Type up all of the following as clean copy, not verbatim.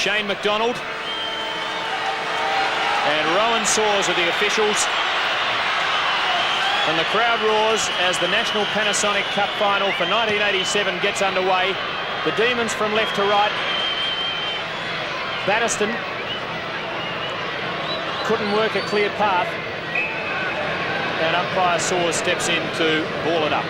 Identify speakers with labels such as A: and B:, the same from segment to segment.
A: Shane McDonald and Rowan Saws are the officials. And the crowd roars as the National Panasonic Cup final for 1987 gets underway. The Demons from left to right. Batterston couldn't work a clear path. And umpire Saws steps in to ball it up.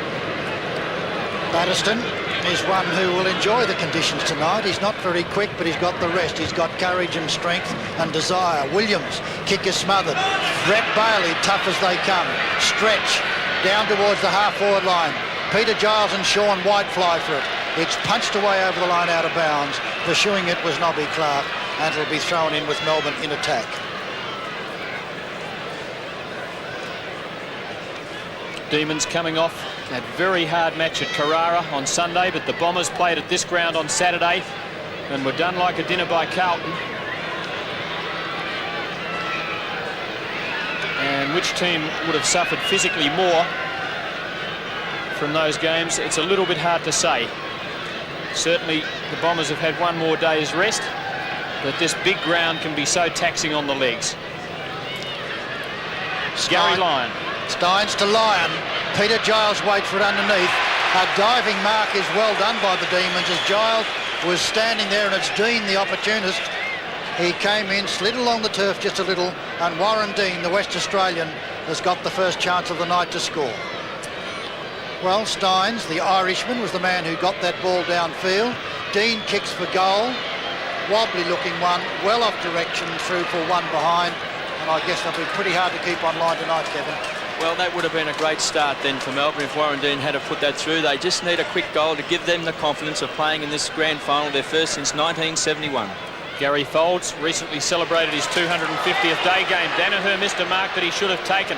B: Batterston is one who will enjoy the conditions tonight. He's not very quick, but he's got the rest. He's got courage and strength and desire. Williams, kick is smothered. Brett Bailey, tough as they come. Stretch down towards the half-forward line. Peter Giles and Sean Wight fly for it. It's punched away over the line out of bounds. Pursuing it was Nobby Clark, and it'll be thrown in with Melbourne in attack.
A: Demons coming off a very hard match at Carrara on Sunday, but the Bombers played at this ground on Saturday and were done like a dinner by Carlton. And which team would have suffered physically more from those games, it's a little bit hard to say. Certainly the Bombers have had one more day's rest, but this big ground can be so taxing on the legs. Gary Lyon.
B: Steins to Lyon. Peter Giles waits for it underneath. A diving mark is well done by the Demons as Giles was standing there, and it's Dean, the opportunist. He came in, slid along the turf just a little, and Warren Dean, the West Australian, has got the first chance of the night to score. Well, Steins, the Irishman, was the man who got that ball downfield. Dean kicks for goal. Wobbly looking one, well off direction, through for one behind. And I guess they'll be pretty hard to keep online tonight, Kevin.
C: Well, that would have been a great start then for Melbourne if Warren Dean had to put that through. They just need a quick goal to give them the confidence of playing in this grand final, their first since 1971.
A: Gary Folds recently celebrated his 250th day game. Danaher missed a mark that he should have taken.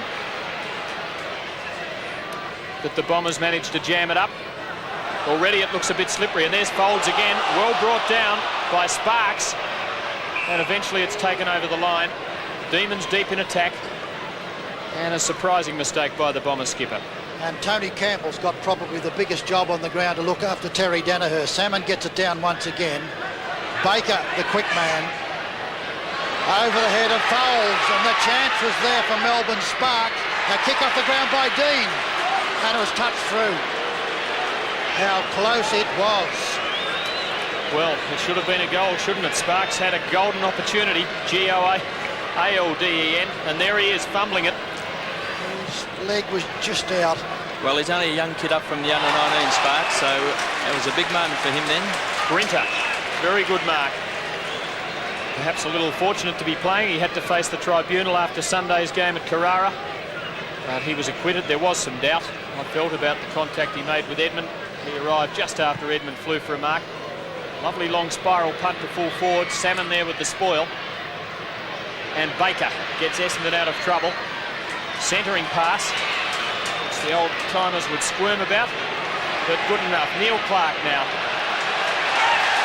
A: But the Bombers managed to jam it up. Already it looks a bit slippery, and there's Folds again, well brought down by Sparks, and eventually it's taken over the line. Demons deep in attack, and a surprising mistake by the Bomber skipper.
B: And Tony Campbell's got probably the biggest job on the ground to look after Terry Danaher. Salmon gets it down once again. Baker, the quick man, over the head of Folds, and the chance was there for Melbourne. Sparks, a kick off the ground by Dean, and it was touched through. How close it was.
A: Well, it should have been a goal, shouldn't it? Sparks had a golden opportunity. Goalden, and there he is fumbling it.
B: His leg was just out.
C: Well, he's only a young kid up from the under-19 Sparks, so it was a big moment for him then.
A: Sprinter, very good mark. Perhaps a little fortunate to be playing. He had to face the tribunal after Sunday's game at Carrara, but he was acquitted. There was some doubt, I felt, about the contact he made with Edmund. He arrived just after Edmund flew for a mark. Lovely long spiral punt to full forward. Salmon there with the spoil. And Baker gets Essendon out of trouble. Centering pass, which the old timers would squirm about, but good enough. Neil Clark now.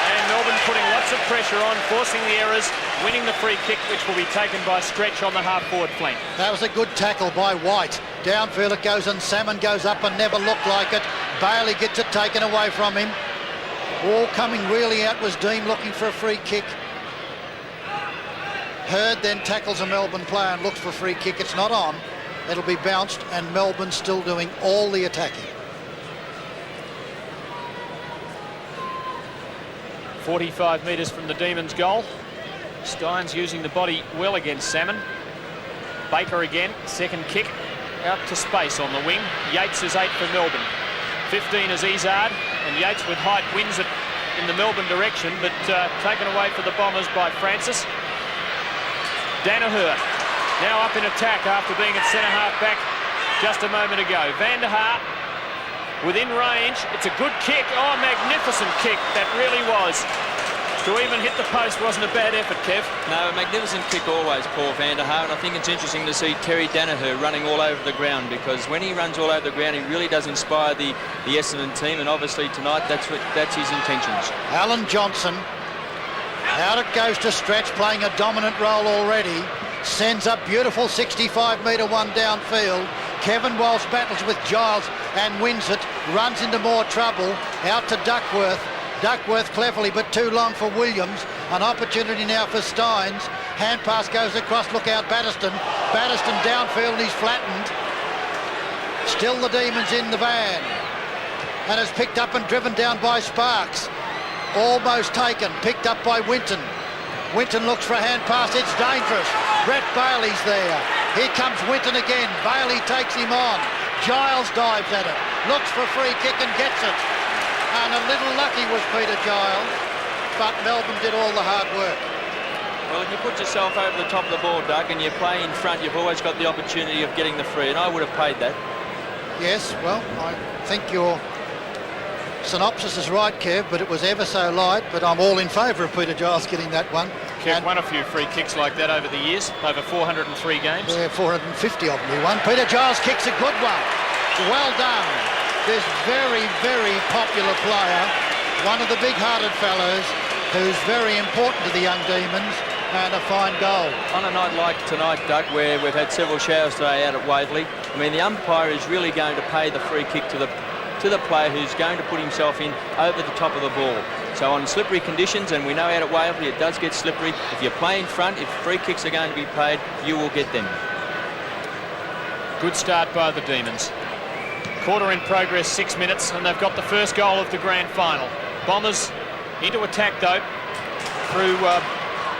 A: And Melbourne putting lots of pressure on, forcing the errors, winning the free kick, which will be taken by Stretch on the half-forward flank.
B: That was a good tackle by Wight. Downfield it goes, and Salmon goes up and never looked like it. Bailey gets it taken away from him. All coming really out was Dean looking for a free kick. Hurd then tackles a Melbourne player and looks for a free kick. It's not on. It'll be bounced, and Melbourne still doing all the attacking.
A: 45 metres from the Demons' goal. Steins using the body well against Salmon. Baker again, second kick, out to space on the wing. Yates is 8 for Melbourne. 15 is Izard, and Yates with height wins it in the Melbourne direction, but taken away for the Bombers by Francis. Danaher now up in attack after being at centre half back just a moment ago. Van der Haar within range. It's a good kick. Oh, magnificent kick that really was. To even hit the post wasn't a bad effort, Kev.
C: No, a magnificent kick always, Paul Van der Haar, and I think it's interesting to see Terry Danaher running all over the ground, because when he runs all over the ground, he really does inspire the Essendon team, and obviously tonight that's his intentions.
B: Alan Johnson, out it goes to Stretch, playing a dominant role already. Sends up beautiful 65-metre one downfield. Kevin Walsh battles with Giles and wins it. Runs into more trouble. Out to Duckworth. Duckworth cleverly, but too long for Williams. An opportunity now for Steins. Hand pass goes across, look out Batterston. Batterston downfield and he's flattened. Still the Demons in the van. And is picked up and driven down by Sparks. Almost taken, picked up by Winton. Winton looks for a hand pass, it's dangerous. Brett Bailey's there. Here comes Winton again. Bailey takes him on. Giles dives at it. Looks for a free kick and gets it. And a little lucky was Peter Giles, but Melbourne did all the hard work.
C: Well, if you put yourself over the top of the ball, Doug, and you play in front, you've always got the opportunity of getting the free, and I would have paid that.
B: Yes, well, I think your synopsis is right, Kev, but it was ever so light, but I'm all in favour of Peter Giles getting that one.
A: Kev won a few free kicks like that over the years, over 403 games.
B: Yeah, 450 of them he won. Peter Giles kicks a good one. Well done. This very, very popular player, one of the big-hearted fellows, who's very important to the young Demons, and a fine goal.
C: On a night like tonight, Doug, where we've had several showers today out at Waverley, I mean, the umpire is really going to pay the free kick to the player who's going to put himself in over the top of the ball. So on slippery conditions, and we know out at Waverley it does get slippery, if you play in front, if free kicks are going to be paid, you will get them.
A: Good start by the Demons. Quarter in progress, 6 minutes, and they've got the first goal of the grand final. Bombers into attack though, through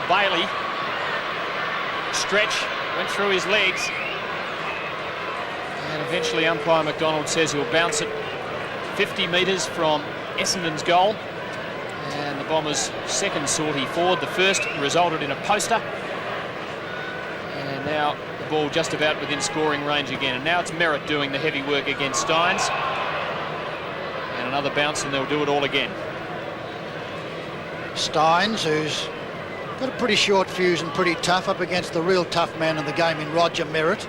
A: Bailey. Stretch, went through his legs. And eventually umpire McDonald says he'll bounce it 50 metres from Essendon's goal. And the Bombers' second sortie forward. The first resulted in a poster. And now the ball just about within scoring range again. And now it's Merritt doing the heavy work against Steins. And another bounce and they'll do it all again. Steins,
B: who's got a pretty short fuse and pretty tough, up against the real tough man in the game in Roger Merritt.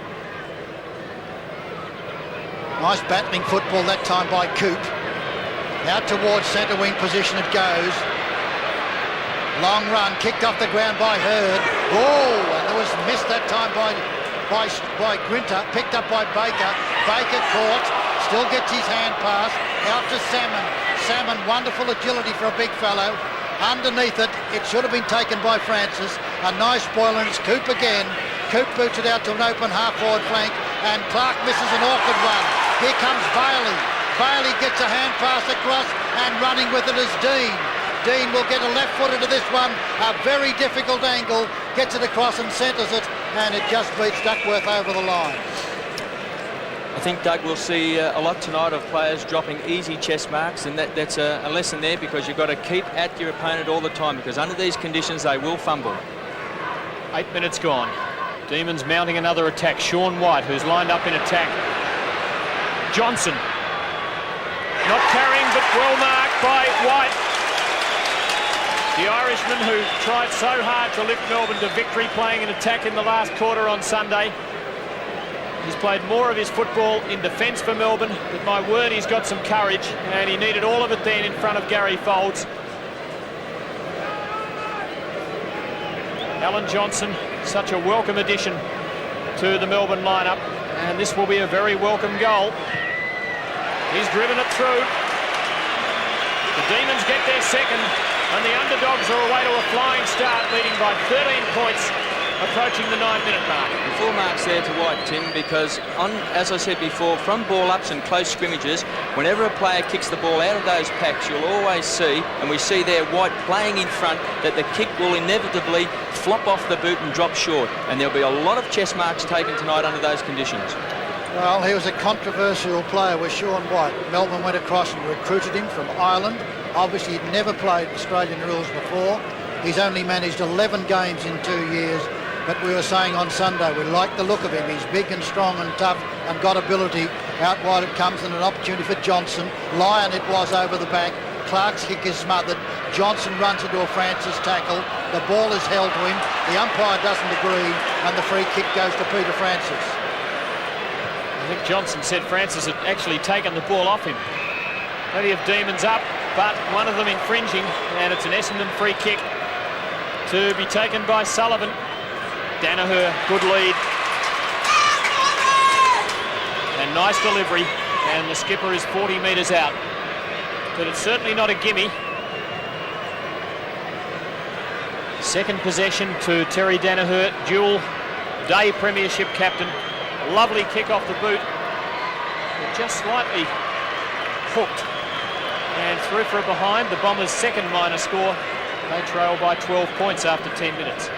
B: Nice battling football that time by Coop. Out towards centre wing position it goes. Long run, kicked off the ground by Hurd. Oh, and there was missed that time by Grinter, picked up by Baker. Baker caught, still gets his hand pass, out to Salmon. Salmon, wonderful agility for a big fellow. Underneath it, it should have been taken by Francis. A nice spoiler, and it's Coop again. Coop boots it out to an open half-forward flank, and Clark misses an awkward one. Here comes Bailey. Bailey gets a hand pass across, and running with it is Dean. Dean will get a left-footer to this one, a very difficult angle, gets it across and centres it, and it just beats Duckworth over the line.
C: I think, Doug, we'll see a lot tonight of players dropping easy chest marks, and that's a lesson there, because you've got to keep at your opponent all the time, because under these conditions they will fumble.
A: 8 minutes gone. Demons mounting another attack. Sean Wight, who's lined up in attack. Johnson. Not carrying, but well marked by Wight. The Irishman who tried so hard to lift Melbourne to victory, playing in attack in the last quarter on Sunday. He's played more of his football in defence for Melbourne, but my word, he's got some courage, and he needed all of it then in front of Gary Folds. Alan Johnson, such a welcome addition to the Melbourne lineup, and this will be a very welcome goal. He's driven it through. The Demons get their second, and the underdogs are away to a flying start, leading by 13 points, approaching the 9-minute mark.
C: Full marks there to Wight, Tim, because as I said before, from ball-ups and close scrimmages, whenever a player kicks the ball out of those packs, you'll always see, and we see there Wight playing in front, that the kick will inevitably flop off the boot and drop short, and there'll be a lot of chest marks taken tonight under those conditions.
B: Well, he was a controversial player with Sean Wight. Melbourne went across and recruited him from Ireland. Obviously, he'd never played Australian rules before. He's only managed 11 games in 2 years. But we were saying on Sunday, we like the look of him. He's big and strong and tough and got ability. Out wide it comes, and an opportunity for Johnson. Lyon it was over the back. Clark's kick is smothered. Johnson runs into a Francis tackle. The ball is held to him. The umpire doesn't agree, and the free kick goes to Peter Francis.
A: I think Johnson said Francis had actually taken the ball off him. Plenty of Demons up, but one of them infringing, and it's an Essendon free kick to be taken by Sullivan. Danaher, good lead. And nice delivery, and the skipper is 40 metres out. But it's certainly not a gimme. Second possession to Terry Danaher, dual day premiership captain. Lovely kick off the boot. Just slightly hooked and through for a behind. The Bombers' second minor score. They trail by 12 points after 10 minutes.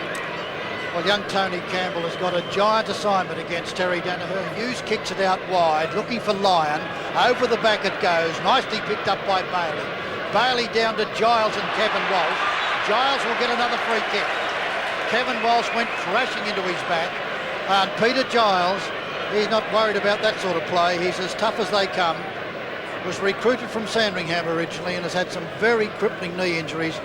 B: Well, young Tony Campbell has got a giant assignment against Terry Danaher. Hughes kicks it out wide, looking for Lyon. Over the back it goes, nicely picked up by Bailey. Bailey down to Giles and Kevin Walsh. Giles will get another free kick. Kevin Walsh went crashing into his back. And Peter Giles, he's not worried about that sort of play. He's as tough as they come. Was recruited from Sandringham originally and has had some very crippling knee injuries.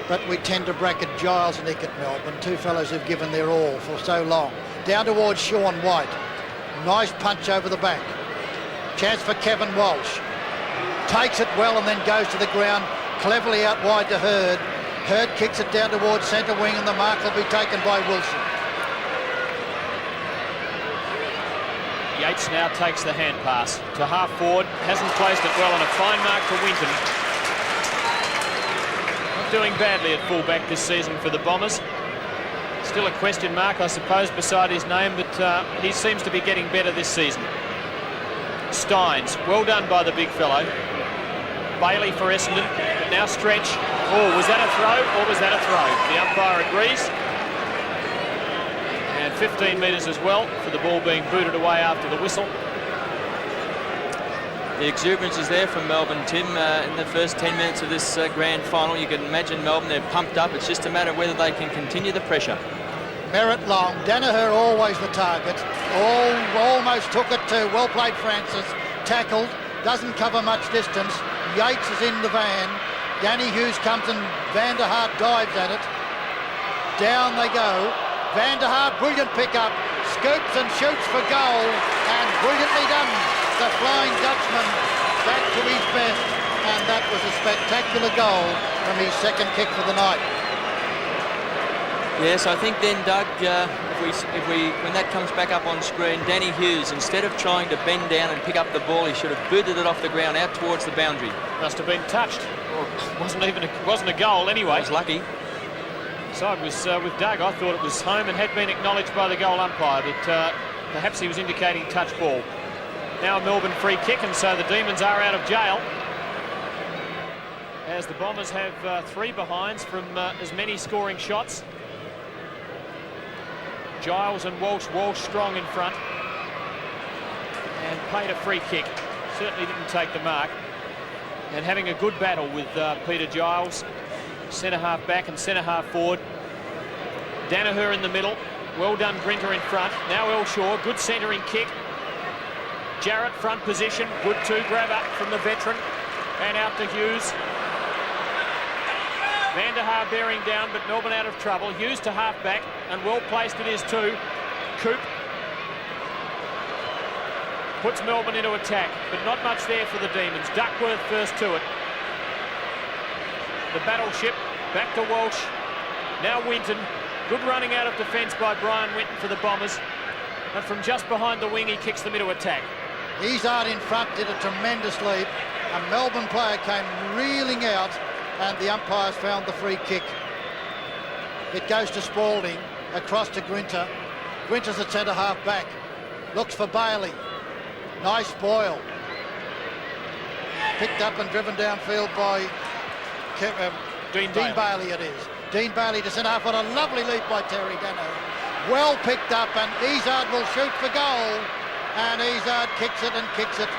B: But we tend to bracket Giles and Ick at Melbourne, two fellows who've given their all for so long. Down towards Sean Wight. Nice punch over the back. Chance for Kevin Walsh. Takes it well and then goes to the ground, cleverly out wide to Hurd. Hurd kicks it down towards centre wing and the mark will be taken by Wilson.
A: Yates now takes the hand pass to half forward. Hasn't placed it well, and a fine mark for Winton. Not doing badly at fullback this season for the Bombers. Still a question mark, I suppose, beside his name, but he seems to be getting better this season. Steins, well done by the big fellow. Bailey for Essendon, but now Stretch. Oh, was that a throw or was that a throw? The umpire agrees. And 15 metres as well for the ball being booted away after the whistle.
C: The exuberance is there from Melbourne, Tim, in the first 10 minutes of this grand final. You can imagine Melbourne, they're pumped up. It's just a matter of whether they can continue the pressure.
B: Merritt long, Danaher always the target. Almost took it too. Well played, Francis. Tackled, doesn't cover much distance. Yates is in the van. Danny Hughes comes and Van der Hart dives at it. Down they go. Van der Hart, brilliant pick-up. Scoops and shoots for goal. And brilliantly done. The Flying Dutchman back to his best. And that was a spectacular goal from his second kick for the night.
C: Yes, I think then, Doug, when that comes back up on screen, Danny Hughes, instead of trying to bend down and pick up the ball, he should have booted it off the ground out towards the boundary.
A: Must have been touched, or wasn't a goal anyway.
C: It was lucky.
A: So I was with Doug. I thought it was home and had been acknowledged by the goal umpire, but perhaps he was indicating touch ball. Now a Melbourne free kick, and so the Demons are out of jail, as the Bombers have 3 behinds from as many scoring shots. Giles and Walsh strong in front, and paid a free kick. Certainly didn't take the mark, and having a good battle with Peter Giles, centre half back and centre half forward. Danaher in the middle, well done Grinter in front. Now Elshaw, good centering kick. Jarrett front position, good grab up from the veteran, and out to Hughes. Van der Haar bearing down, but Melbourne out of trouble. Hughes to half-back, and well placed it is too. Coop puts Melbourne into attack, but not much there for the Demons. Duckworth first to it. The battleship, back to Walsh. Now Winton. Good running out of defence by Brian Winton for the Bombers. And from just behind the wing, he kicks them into attack.
B: Izzard in front did a tremendous leap. A Melbourne player came reeling out, and the umpires found the free kick. It goes to Spalding, across to Grinter. Grinter's at centre half back. Looks for Bailey. Nice Boyle. Picked up and driven downfield by Dean Bailey it is. Dean Bailey to centre half on a lovely leap by Terry Danaher. Well picked up, and Izzard will shoot for goal. And Izzard kicks it and kicks it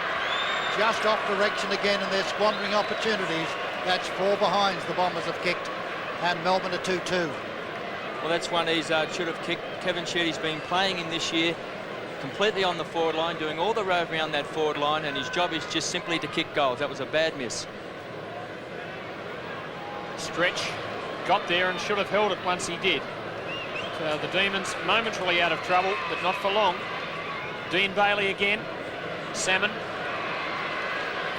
B: just off direction again, and they're squandering opportunities. That's 4 behinds the Bombers have kicked, and Melbourne are 2-2.
C: Well, that's one Izzard should have kicked. Kevin Sheedy's been playing in this year completely on the forward line, doing all the rove around that forward line, and his job is just simply to kick goals. That was a bad miss.
A: Stretch got there and should have held it once he did. So the Demons momentarily out of trouble, but not for long. Dean Bailey again. Salmon.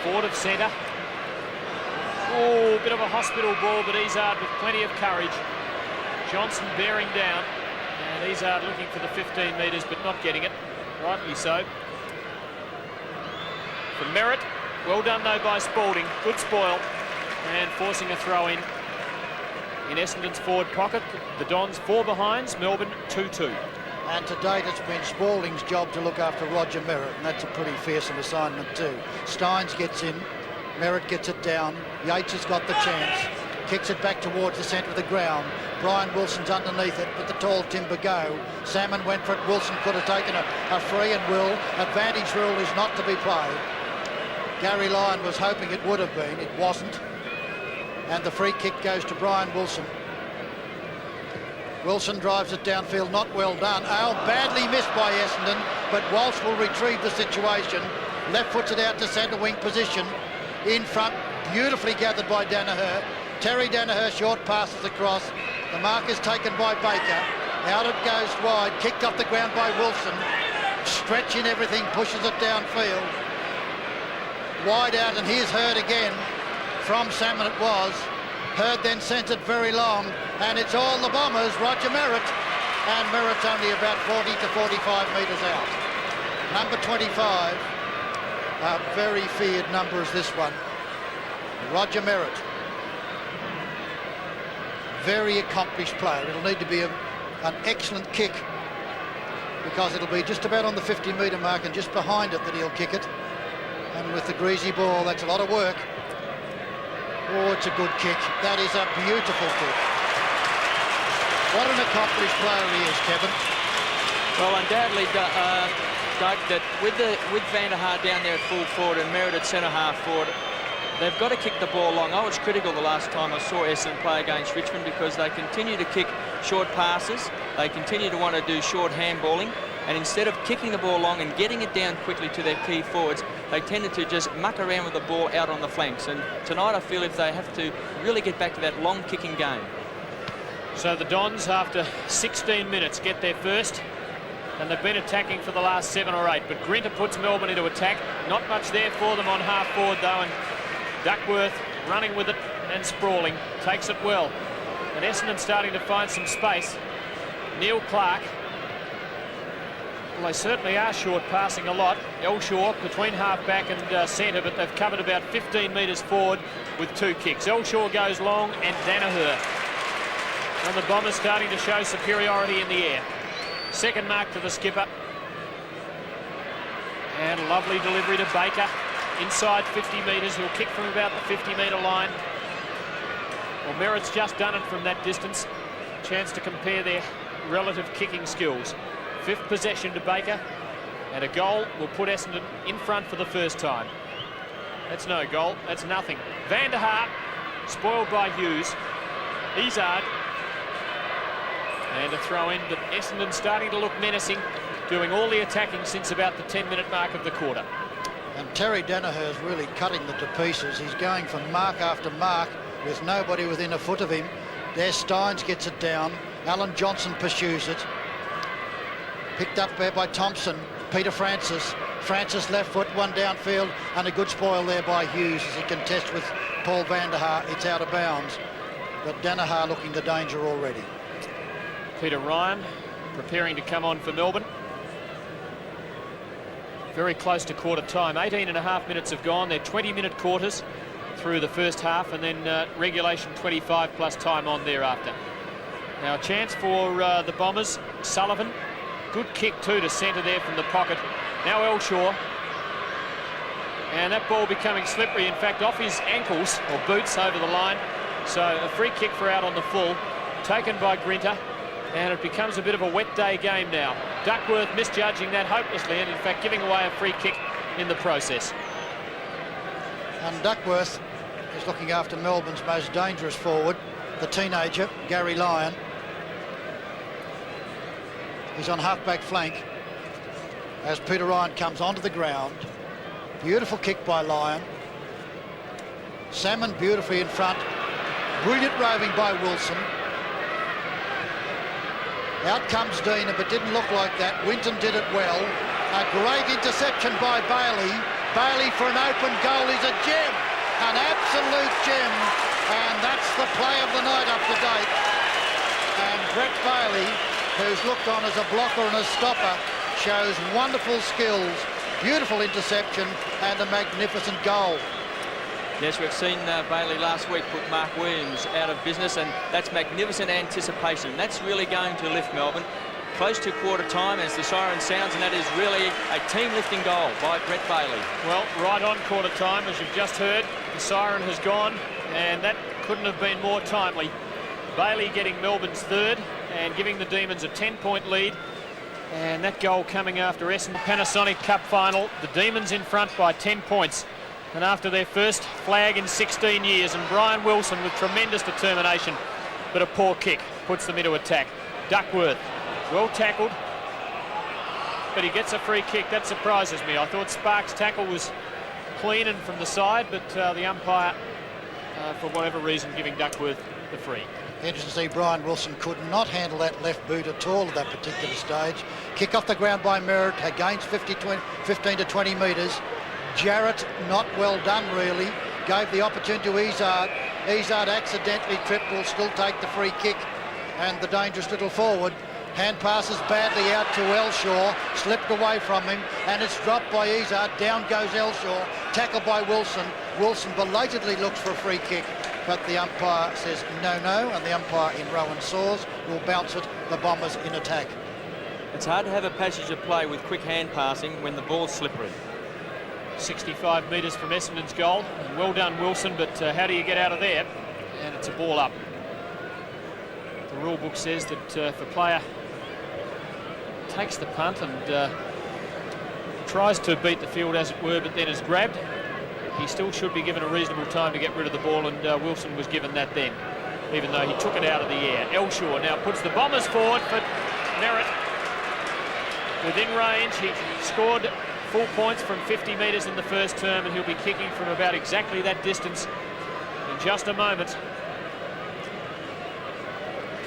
A: Forward of centre. Oh, bit of a hospital ball, but Izzard with plenty of courage. Johnson bearing down, and Izzard looking for the 15 metres, but not getting it. Rightly so. For Merritt, well done though by Spalding. Good spoil, and forcing a throw in. in Essendon's forward pocket. The Dons 4 behinds, Melbourne 2-2.
B: And to date, it's been Spalding's job to look after Roger Merritt, and that's a pretty fearsome assignment too. Steins gets in, Merritt gets it down, Yates has got the chance, kicks it back towards the centre of the ground. Brian Wilson's underneath it, but the tall timber go. Salmon went for it, Wilson could have taken a free and will. Advantage rule is not to be played. Gary Lyon was hoping it would have been, it wasn't. And the free kick goes to Brian Wilson. Wilson drives it downfield, not well done. Oh, badly missed by Essendon, but Walsh will retrieve the situation. Left foots it out to centre wing position. In front, beautifully gathered by Danaher. Terry Danaher short passes across. The mark is taken by Baker. Out it goes wide, kicked off the ground by Wilson. Stretching everything, pushes it downfield. Wide out, and here's Hurd again. From Salmon it was. Hurd then sent it very long, and it's all the Bombers, Roger Merritt, and Merritt's only about 40 to 45 metres out. Number 25, a very feared number is this one, Roger Merritt. Very accomplished player. It'll need to be an excellent kick, because it'll be just about on the 50-metre mark and just behind it that he'll kick it. And with the greasy ball, that's a lot of work. Oh, it's a good kick. That is a beautiful kick. What an accomplished player he is, Kevin.
C: Well, undoubtedly, Doug, that with Van der Haar down there at full forward and Merritt at centre-half forward, they've got to kick the ball long. I was critical the last time I saw Essendon play against Richmond because they continue to kick short passes. They continue to want to do short handballing. And instead of kicking the ball long and getting it down quickly to their key forwards, they tended to just muck around with the ball out on the flanks. And tonight I feel if they have to really get back to that long kicking game.
A: So the Dons, after 16 minutes, get their first, and they've been attacking for the last 7 or 8. But Grinter puts Melbourne into attack. Not much there for them on half forward though, and Duckworth running with it and sprawling, takes it well. And Essendon starting to find some space. Neil Clark. Well, they certainly are short passing a lot. Elshaw between half-back and centre, but they've covered about 15 metres forward with 2 kicks. Elshaw goes long and Danaher. And the Bombers starting to show superiority in the air. Second mark to the skipper. And a lovely delivery to Baker. Inside 50 metres. He'll kick from about the 50-metre line. Well, Merritt's just done it from that distance. Chance to compare their relative kicking skills. 5th possession to Baker, and a goal will put Essendon in front for the first time. That's no goal, that's nothing. Van der Haar, spoiled by Hughes. Izzard, and a throw in, but Essendon starting to look menacing, doing all the attacking since about the 10-minute mark of the quarter.
B: And Terry Danaher is really cutting them to pieces. He's going from mark after mark with nobody within a foot of him. There Steins gets it down. Alan Johnson pursues it. Picked up there by Thompson. Peter Francis. Francis left foot, one downfield, and a good spoil there by Hughes as he contests with Paul Van der Haar. It's out of bounds, but Danaher looking to danger already.
A: Peter Ryan preparing to come on for Melbourne. Very close to quarter time. 18.5 minutes have gone. They're 20-minute quarters through the first half, and then regulation 25 plus time on thereafter. Now a chance for the Bombers. Sullivan. Good kick too to centre there from the pocket. Now Elshaw. And that ball becoming slippery, in fact, off his ankles or boots over the line. So a free kick for out on the full, taken by Grinter. And it becomes a bit of a wet day game now. Duckworth misjudging that hopelessly and in fact giving away a free kick in the process.
B: And Duckworth is looking after Melbourne's most dangerous forward, the teenager, Gary Lyon. He's on half-back flank as Peter Ryan comes onto the ground. Beautiful kick by Lyon. Salmon beautifully in front. Brilliant roving by Wilson. Out comes Dean, but didn't look like that. Winton did it well. A great interception by Bailey. Bailey for an open goal is a gem, an absolute gem. And that's the play of the night up to date. And Bret Bailey, who's looked on as a blocker and a stopper, shows wonderful skills, beautiful interception and a magnificent goal.
C: Yes, we've seen Bailey last week put Mark Williams out of business, and that's magnificent anticipation. That's really going to lift Melbourne. Close to quarter time as the siren sounds, and that is really a team-lifting goal by Bret Bailey.
A: Well, right on quarter time, as you've just heard, the siren has gone, and that couldn't have been more timely. Bailey getting Melbourne's third and giving the Demons a 10-point lead, and that goal coming after Essendon Panasonic Cup final. The Demons in front by 10 points. And after their first flag in 16 years, and Brian Wilson with tremendous determination, but a poor kick puts them into attack. Duckworth, well tackled, but he gets a free kick. That surprises me. I thought Sparks' tackle was clean and from the side, but the umpire, for whatever reason, giving Duckworth the free.
B: Interesting to see Brian Wilson could not handle that left boot at all at that particular stage. Kick off the ground by Merritt, gains 15 to 20 metres. Jarrett, not well done really, gave the opportunity to Izzard. Izzard accidentally tripped, will still take the free kick, and the dangerous little forward. Hand passes badly out to Elshaw, slipped away from him, and it's dropped by Izzard. Down goes Elshaw, tackled by Wilson. Wilson belatedly looks for a free kick, but the umpire says no, and the umpire in Rowan Saws will bounce it. The Bombers in attack.
C: It's hard to have a passage of play with quick hand passing when the ball's slippery.
A: 65 metres from Essendon's goal. Well done, Wilson, but how do you get out of there? And it's a ball up. The rule book says that if a player takes the punt and tries to beat the field, as it were, but then is grabbed, he still should be given a reasonable time to get rid of the ball, and Wilson was given that then, even though he took it out of the air. Elshaw now puts the Bombers forward for Merritt. Within range, he scored full points from 50 metres in the first term, and he'll be kicking from about exactly that distance in just a moment.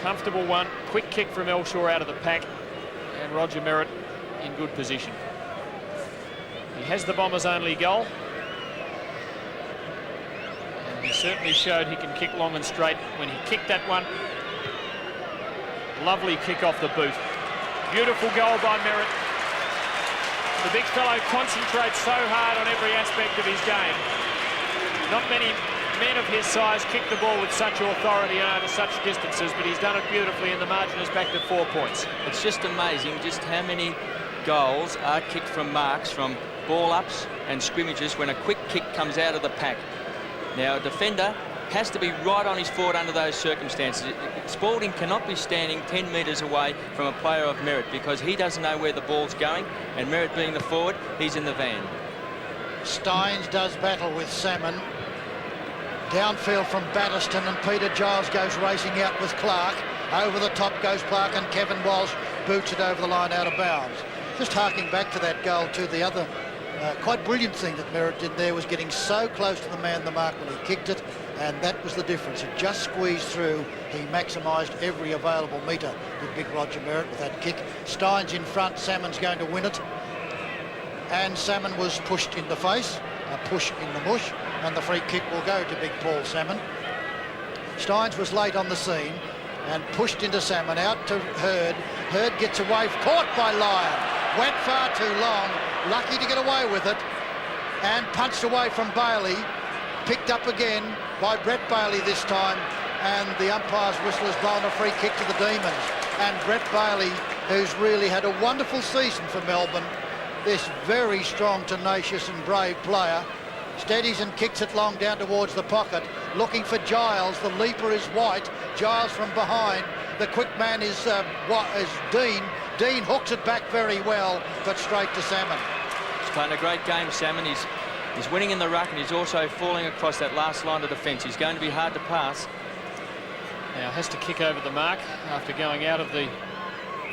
A: Comfortable one, quick kick from Elshaw out of the pack, and Roger Merritt in good position. He has the Bombers' only goal, and he certainly showed he can kick long and straight when he kicked that one. Lovely kick off the boot. Beautiful goal by Merritt. The big fellow concentrates so hard on every aspect of his game. Not many men of his size kick the ball with such authority and over such distances, but he's done it beautifully, and the margin is back to 4 points.
C: It's just amazing just how many goals are kicked from marks, from ball-ups and scrimmages when a quick kick comes out of the pack. Now, a defender has to be right on his forward under those circumstances. Spalding cannot be standing 10 metres away from a player of Merritt because he doesn't know where the ball's going, and Merritt being the forward, he's in the van.
B: Steins does battle with Salmon. Downfield from Batterston, and Peter Giles goes racing out with Clark. Over the top goes Clark, and Kevin Walsh boots it over the line out of bounds. Just harking back to that goal too, the other quite brilliant thing that Merritt did there was getting so close to the man the mark when he kicked it, and that was the difference. It just squeezed through. He maximised every available metre with big Roger Merritt with that kick. Steins in front, Salmon's going to win it, and Salmon was pushed in the face, a push in the mush, and the free kick will go to big Paul Salmon. Steins was late on the scene and pushed into Salmon, out to Hurd. Hurd gets away, caught by Lyon, went far too long, lucky to get away with it, and punched away from Bailey, picked up again by Bret Bailey this time, and the umpire's whistle has blown a free kick to the Demons. And Bret Bailey, who's really had a wonderful season for Melbourne, this very strong, tenacious and brave player, steadies and kicks it long down towards the pocket, looking for Giles. The leaper is Wight. Giles from behind. The quick man is Dean. Dean hooks it back very well, but straight to Salmon.
C: He's playing a great game, Salmon. He's winning in the ruck, and he's also falling across that last line of defence. He's going to be hard to pass.
A: Now has to kick over the mark after going out of the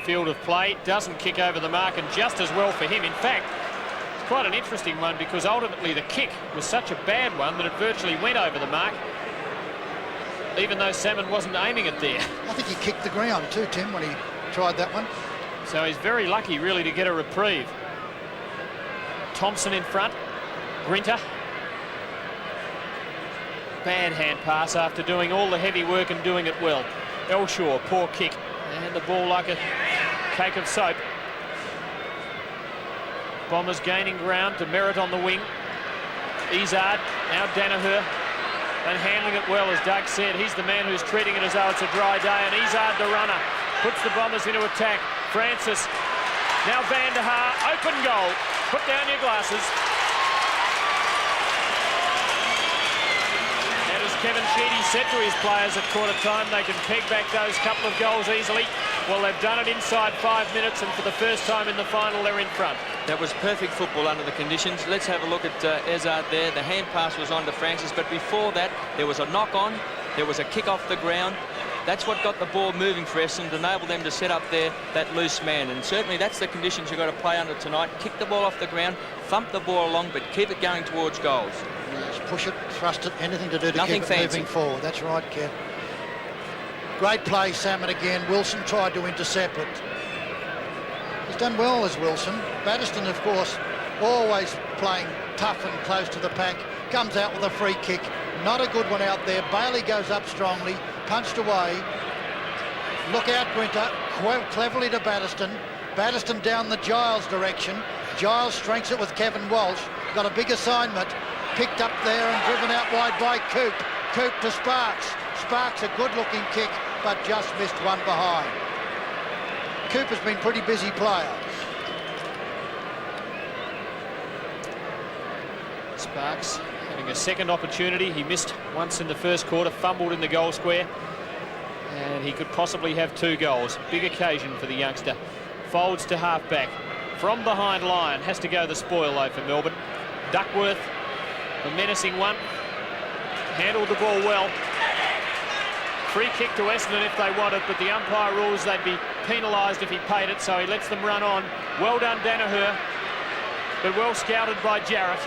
A: field of play. Doesn't kick over the mark, and just as well for him. In fact, it's quite an interesting one, because ultimately the kick was such a bad one that it virtually went over the mark, even though Salmon wasn't aiming it there.
B: I think he kicked the ground too, Tim, when he tried that one.
A: So he's very lucky, really, to get a reprieve. Thompson in front. Grinter. Bad hand pass after doing all the heavy work and doing it well. Elshaw, poor kick. And the ball like a cake of soap. Bombers gaining ground to Merritt on the wing. Izzard Now Danaher, and handling it well, as Doug said. He's the man who's treating it as though it's a dry day, and Izzard, the runner, puts the Bombers into attack. Francis, now Van der Haar, open goal. Put down your glasses. And as Kevin Sheedy said to his players at quarter time, they can peg back those couple of goals easily. Well, they've done it inside 5 minutes, and for the first time in the final, they're in front. That was perfect football under the conditions. Let's have a look at Izzard there. The hand pass was on to Francis, but before that, there was a knock on, there was a kick off the ground. That's what got the ball moving for Essendon, to enable them to set up there that loose man. And certainly that's the conditions you've got to play under tonight. Kick the ball off the ground, thump the ball along, but keep it going towards goals.
B: Yes, push it, thrust it, anything to do to
C: Nothing
B: keep it
C: fancy.
B: moving forward. That's right, Kev. Great play, Salmon again. Wilson tried to intercept it. He's done well as Wilson. Batterston, of course, always playing tough and close to the pack. Comes out with a free kick. Not a good one out there. Bailey goes up strongly, punched away. Look out, Grinter. Cleverly to Batterston. Batterston down the Giles direction. Giles strengths it with Kevin Walsh. Got a big assignment. Picked up there and driven out wide by Coop. Coop to Sparks. Sparks, a good-looking kick, but just missed one behind. Cooper's been a pretty busy player.
A: Sparks having a second opportunity. He missed once in the first quarter, fumbled in the goal square, and he could possibly have 2 goals. Big occasion for the youngster. Folds to half-back. From behind line, has to go the spoil though for Melbourne. Duckworth, the menacing one, handled the ball well. Free kick to Essendon if they want it, but the umpire rules they'd be penalised if he paid it, so he lets them run on. Well done, Danaher, but well scouted by Jarrett,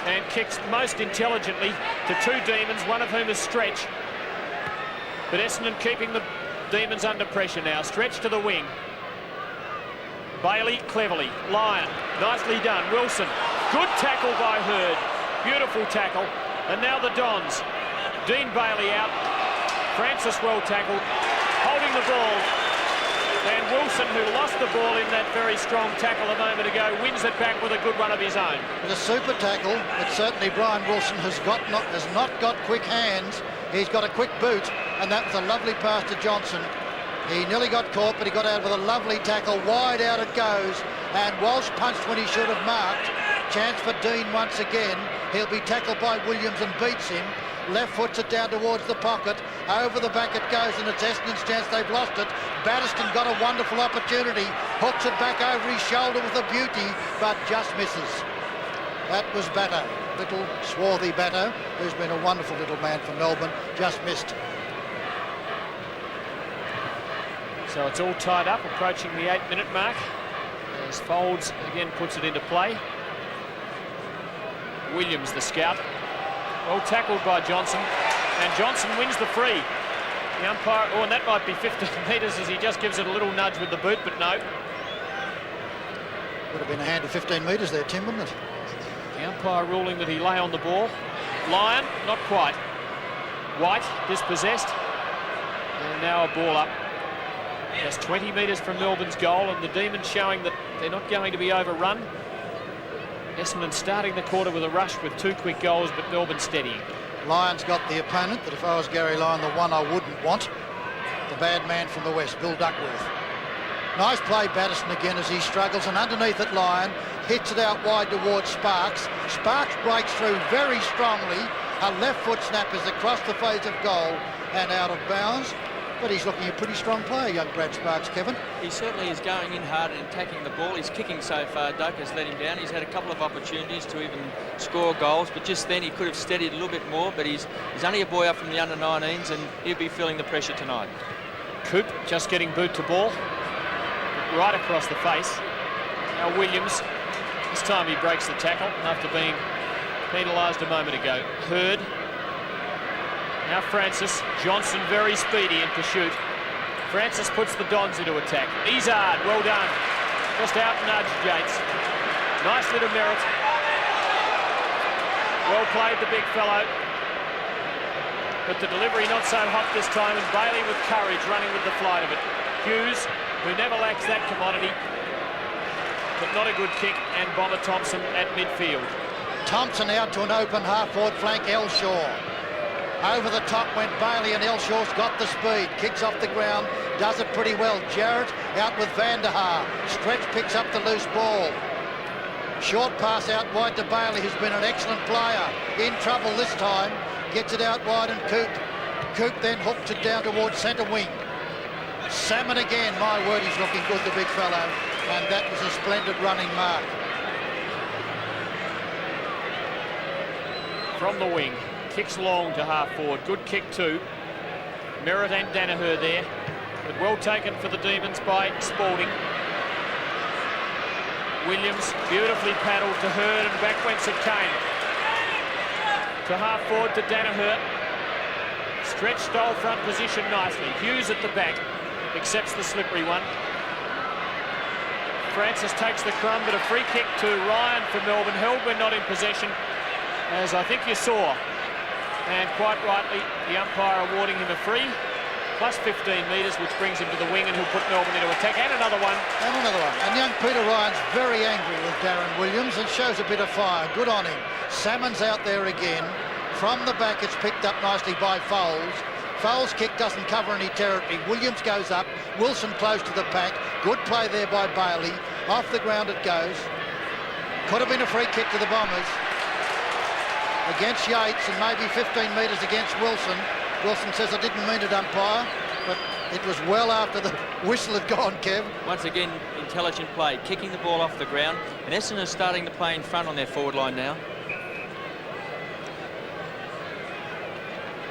A: and kicks most intelligently to 2 Demons, one of whom is Stretch. But Essendon keeping the Demons under pressure now. Stretch to the wing. Bailey cleverly. Lyon, nicely done. Wilson, good tackle by Hurd. Beautiful tackle. And now the Dons. Dean Bailey out. Francis well tackled, holding the ball, and Wilson, who lost the ball in that very strong tackle a moment ago, wins it back with a good one of his own.
B: It's a super tackle, but certainly Brian Wilson has not got quick hands. He's got a quick boot, and that was a lovely pass to Johnson. He nearly got caught, but he got out with a lovely tackle. Wide out it goes, and Walsh punched when he should have marked. Chance for Dean once again. He'll be tackled by Williams and beats him. Left foots it down towards the pocket. Over the back it goes, and it's Essendon's chance. They've lost it. Batterston got a wonderful opportunity. Hooks it back over his shoulder with a beauty, but just misses. That was Batto, little swarthy Batto, who's been a wonderful little man for Melbourne. Just missed.
A: So it's all tied up, approaching the 8-minute mark, as Folds again puts it into play. Williams, the scout. Well tackled by Johnson, and Johnson wins the free. The umpire, oh, and that might be 15 metres as he just gives it a little nudge with the boot, but no.
B: Would have been a hand of 15 metres there, Tim, wouldn't it?
A: The umpire ruling that he lay on the ball. Lyon, not quite. Wight, dispossessed. And now a ball up. Just 20 metres from Melbourne's goal, and the Demons showing that they're not going to be overrun. Essendon starting the quarter with a rush with 2 quick goals, but Melbourne steadying.
B: Lyon's got the opponent that if I was Gary Lyon, the one I wouldn't want. The bad man from the west, Bill Duckworth. Nice play, Batterston again as he struggles, and underneath it, Lyon hits it out wide towards Sparks. Sparks breaks through very strongly. A left foot snap is across the face of goal and out of bounds. But he's looking a pretty strong player, young Brad Sparks, Kevin.
C: He certainly is going in hard and attacking the ball. His kicking so far, Duck, has let him down. He's had a couple of opportunities to even score goals, but just then he could have steadied a little bit more, but he's only a boy up from the under-19s, and he'll be feeling the pressure tonight.
A: Coop just getting boot to ball, right across the face. Now Williams, this time he breaks the tackle after being penalised a moment ago. Hurd. Now Francis. Johnson very speedy in pursuit. Francis puts the Dons into attack. Izzard, well done. Just out nudge, Yates. Nicely to Merritt. Well played, the big fellow. But the delivery not so hot this time, and Bailey with courage running with the flight of it. Hughes, who never lacks that commodity, but not a good kick, and Bomber Thompson at midfield.
B: Thompson out to an open half-forward flank, Elshaw. Over the top went Bailey, and Elshaw's got the speed. Kicks off the ground, does it pretty well. Jarrett out with Van der Haar. Stretch picks up the loose ball. Short pass out wide to Bailey, who's been an excellent player. In trouble this time. Gets it out wide, and Coop then hooks it down towards centre wing. Salmon again. My word, he's looking good, the big fellow. And that was a splendid running mark.
A: From the wing. Kicks long to half forward. Good kick too. Merritt and Danaher there. But well taken for the Demons by Spalding. Williams beautifully paddled to Hurd, and back whence it came. To half forward to Danaher. Stretch stole front position nicely. Hughes at the back. Accepts the slippery one. Francis takes the crumb, but a free kick to Ryan for Melbourne. Held when not in possession, as I think you saw. And quite rightly, the umpire awarding him a free, plus 15 metres, which brings him to the wing, and he'll put Melbourne into attack. And another one.
B: And another one. And young Peter Ryan's very angry with Darren Williams and shows a bit of fire. Good on him. Salmon's out there again. From the back, it's picked up nicely by Foles. Foles' kick doesn't cover any territory. Williams goes up. Wilson close to the pack. Good play there by Bailey. Off the ground it goes. Could have been a free kick to the Bombers. Against Yates, and maybe 15 metres against Wilson. Wilson says, I didn't mean it, umpire, but it was well after the whistle had gone, Kev.
C: Once again, intelligent play, kicking the ball off the ground, and Essendon is starting to play in front on their forward line now.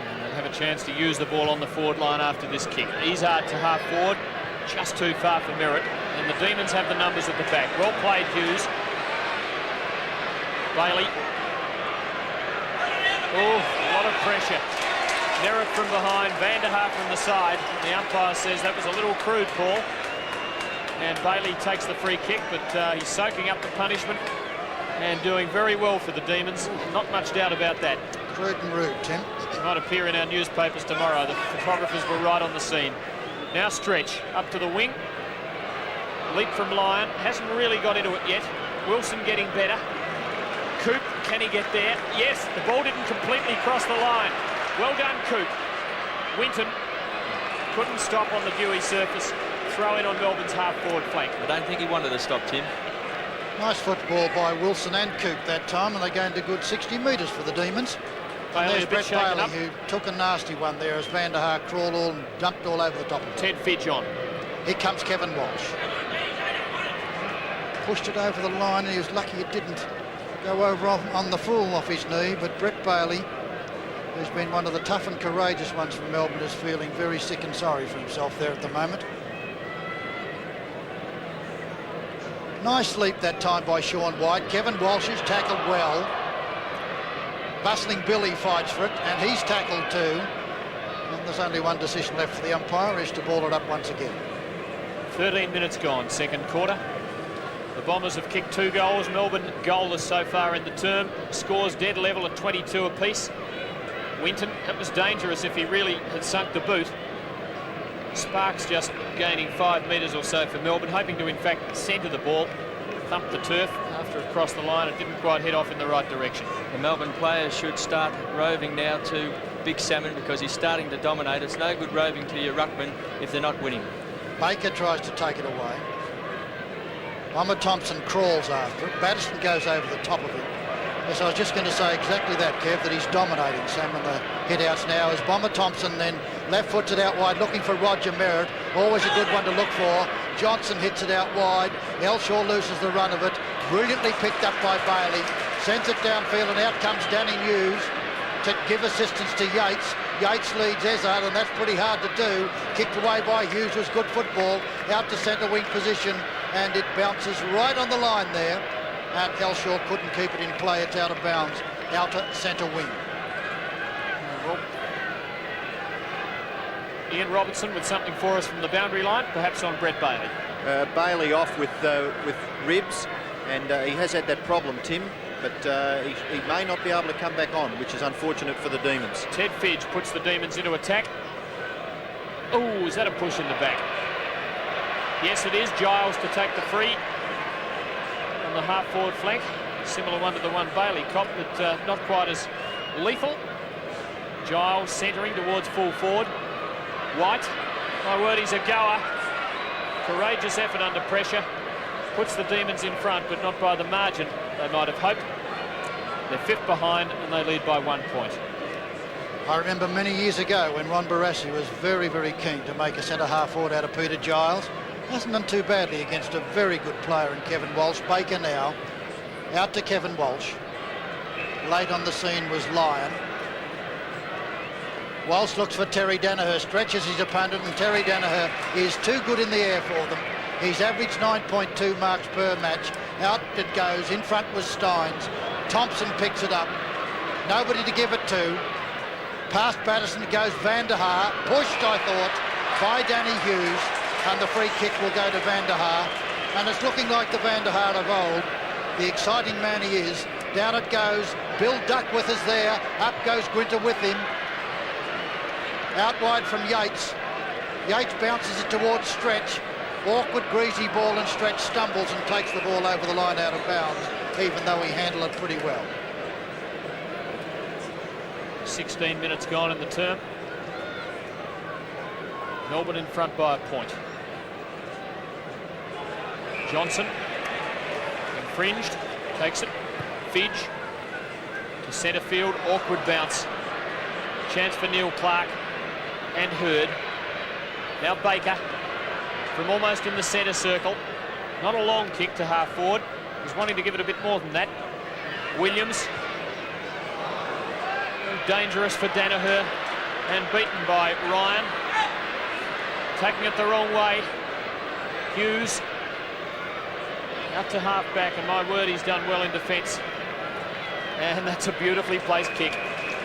A: And they'll have a chance to use the ball on the forward line after this kick. Izard to half forward, just too far for Merritt, and the Demons have the numbers at the back. Well played, Hughes. Bailey. Oh, a lot of pressure. Merritt from behind, Van der Haar from the side. The umpire says that was a little crude, Paul. And Bailey takes the free kick, but he's soaking up the punishment and doing very well for the Demons. Not much doubt about that.
B: Crude and rude, Tim.
A: It might appear in our newspapers tomorrow. The photographers were right on the scene. Now Stretch up to the wing. Leap from Lyon. Hasn't really got into it yet. Wilson getting better. Coop, can he get there? Yes, the ball didn't completely cross the line. Well done, Coop. Winton couldn't stop on the dewy surface. Throw in on Melbourne's half-forward flank.
C: I don't think he wanted to stop, Tim.
B: Nice football by Wilson and Coop that time, and they gained a good 60 metres for the Demons. And there's Bret Bailey, who took a nasty one there as Van der Haar crawled all and dumped all over the top of it.
A: Ted Fidge on.
B: Here comes Kevin Walsh. Pushed it over the line, and he was lucky it didn't go over on the full off his knee, but Bret Bailey, who's been one of the tough and courageous ones from Melbourne, is feeling very sick and sorry for himself there at the moment. Nice leap that time by Sean Wight. Kevin Walsh is tackled well. Bustling Billy fights for it, and he's tackled too. And there's only one decision left for the umpire, is to ball it up once again.
A: 13 minutes gone, second quarter. The Bombers have kicked 2 goals. Melbourne goalless so far in the term. Scores dead level at 22 apiece. Winton, that was dangerous if he really had sunk the boot. Sparks just gaining 5 metres or so for Melbourne, hoping to in fact centre the ball. Thumped the turf after it crossed the line. It didn't quite head off in the right direction.
C: The Melbourne players should start roving now to Big Salmon, because he's starting to dominate. It's no good roving to your ruckman if they're not winning.
B: Baker tries to take it away. Bomber Thompson crawls after it. Batterson goes over the top of it. Yes, I was just going to say exactly that, Kev, that he's dominating Salmon the hit-outs now as Bomber Thompson then left foots it out wide, looking for Roger Merritt. Always a good one to look for. Johnson hits it out wide. Elshaw loses the run of it. Brilliantly picked up by Bailey. Sends it downfield, and out comes Danny Hughes to give assistance to Yates. Yates leads Ezard, and that's pretty hard to do. Kicked away by Hughes was good football. Out to centre wing position, and it bounces right on the line there. And Elshaw couldn't keep it in play. It's out of bounds. Out to centre wing.
A: Well, Ian Robertson with something for us from the boundary line, perhaps on Bret Bailey.
D: Bailey off with ribs, and he has had that problem, Tim, but he may not be able to come back on, which is unfortunate for the Demons.
A: Ted Fidge puts the Demons into attack. Oh, is that a push in the back? Yes, it is. Giles to take the free on the half-forward flank. Similar one to the one Bailey copped, but not quite as lethal. Giles centering towards full forward. Wight, my word, he's a goer. Courageous effort under pressure. Puts the Demons in front, but not by the margin they might have hoped. They're 5th behind and they lead by 1 point.
B: I remember many years ago when Ron Barassi was very, very keen to make a centre-half forward out of Peter Giles. Hasn't done too badly against a very good player in Kevin Walsh. Baker now, out to Kevin Walsh. Late on the scene was Lyon. Walsh looks for Terry Danaher, stretches his opponent, and Terry Danaher is too good in the air for them. He's averaged 9.2 marks per match. Out it goes, in front was Steins. Thompson picks it up. Nobody to give it to. Past Batterson goes Van der Haar, pushed, I thought, by Danny Hughes, and the free kick will go to Van der Haar. And it's looking like the Van der Haar of old. The exciting man he is. Down it goes. Bill Duckworth is there. Up goes Grinter with him. Out wide from Yates. Yates bounces it towards Stretch. Awkward, greasy ball, and Stretch stumbles and takes the ball over the line out of bounds, even though he handled it pretty well.
A: 16 minutes gone in the term. Melbourne in front by a point. Johnson, infringed, takes it. Fidge to centre field, awkward bounce. Chance for Neil Clark and Hurd. Now Baker from almost in the centre circle. Not a long kick to half forward. He's wanting to give it a bit more than that. Williams. Dangerous for Danaher and beaten by Ryan. Taking it the wrong way. Hughes out to half back, and my word, he's done well in defence. And that's a beautifully placed kick.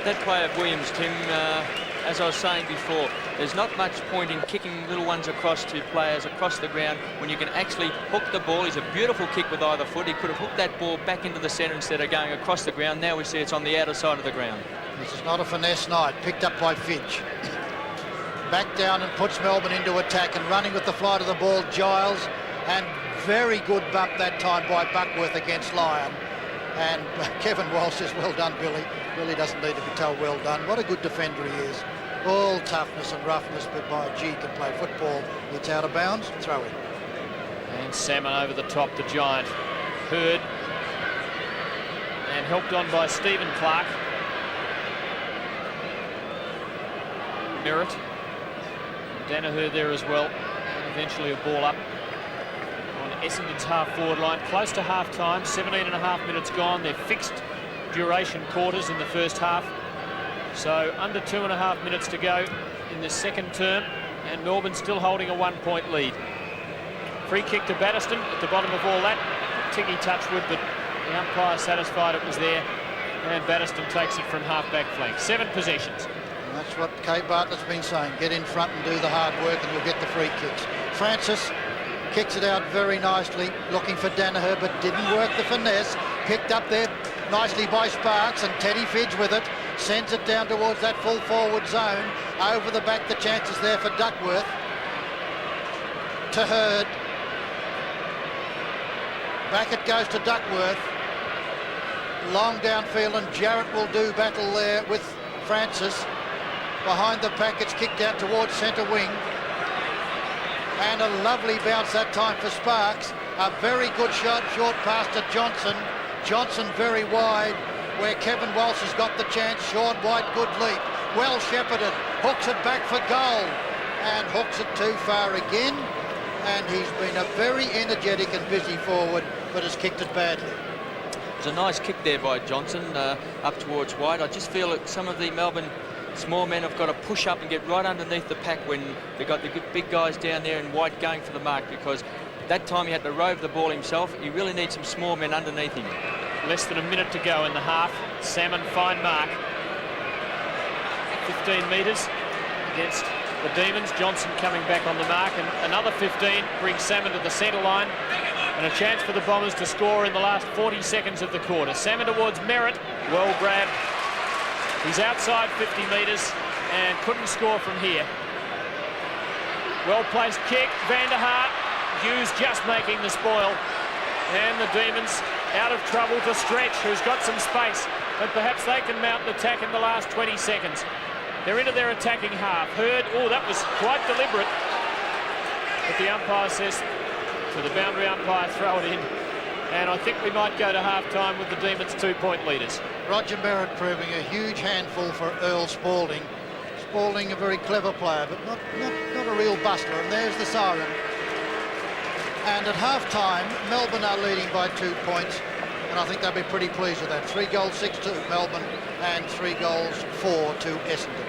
C: That play of Williams, Tim, as I was saying before, there's not much point in kicking little ones across to players across the ground when you can actually hook the ball. He's a beautiful kick with either foot. He could have hooked that ball back into the centre instead of going across the ground. Now we see it's on the outer side of the ground.
B: This is not a finesse night. Picked up by Fidge. Back down and puts Melbourne into attack, and running with the flight of the ball, Giles, and very good bump that time by Buckworth against Lyon. And Kevin Walsh says, well done, Billy. Billy doesn't need to be told well done. What a good defender he is. All toughness and roughness, but by G can play football. It's out of bounds, throw in.
A: And Salmon over the top, the Giant. Hurd. And helped on by Stephen Clark. Merritt. Danaher there as well. And eventually a ball up on Essendon's half-forward line. Close to half-time, 17.5 minutes gone. They're fixed duration quarters in the first half. So under 2.5 minutes to go in the second term, and Melbourne still holding a 1-point lead. Free kick to Batterston at the bottom of all that. Tiggy Touchwood, but the umpire satisfied it was there, and Batterston takes it from half-back flank. 7 possessions.
B: And that's what Kay Bartlett's been saying. Get in front and do the hard work and you'll get the free kicks. Francis kicks it out very nicely, looking for Danaher, but didn't work the finesse. Picked up there nicely by Sparks, and Teddy Fidge with it. Sends it down towards that full forward zone. Over the back, the chances there for Duckworth. To Hurd. Back it goes to Duckworth. Long downfield, and Jarrett will do battle there with Francis. Behind the pack, it's kicked out towards centre wing. And a lovely bounce that time for Sparks. A very good shot, short pass to Johnson. Johnson very wide, where Kevin Walsh has got the chance. Sean White, good leap. Well shepherded. Hooks it back for goal. And hooks it too far again. And he's been a very energetic and busy forward, but has kicked it badly.
C: It's a nice kick there by Johnson up towards White. I just feel that some of the Melbourne small men have got to push up and get right underneath the pack when they've got the big guys down there and White going for the mark, because that time he had to rove the ball himself. He really needs some small men underneath him.
A: Less than a minute to go in the half. Salmon, fine mark. 15 metres against the Demons. Johnson coming back on the mark, and another 15 brings Salmon to the centre line, and a chance for the Bombers to score in the last 40 seconds of the quarter. Salmon towards Merritt. Well grabbed. He's outside 50 metres and couldn't score from here. Well placed kick. Van der Haar. Hughes just making the spoil. And the Demons out of trouble to Stretch, who's got some space, and perhaps they can mount an attack in the last 20 seconds. They're into their attacking half. Hurd, oh, that was quite deliberate. But the umpire says to the boundary umpire, throw it in. And I think we might go to half-time with the Demons 2-point leaders.
B: Roger Merritt proving a huge handful for Earl Spalding. Spalding, a very clever player, but not a real bustler. And there's the siren. And at half-time, Melbourne are leading by 2 points. And I think they'll be pretty pleased with that. 3 goals, 6 to Melbourne, and 3 goals, 4 to Essendon.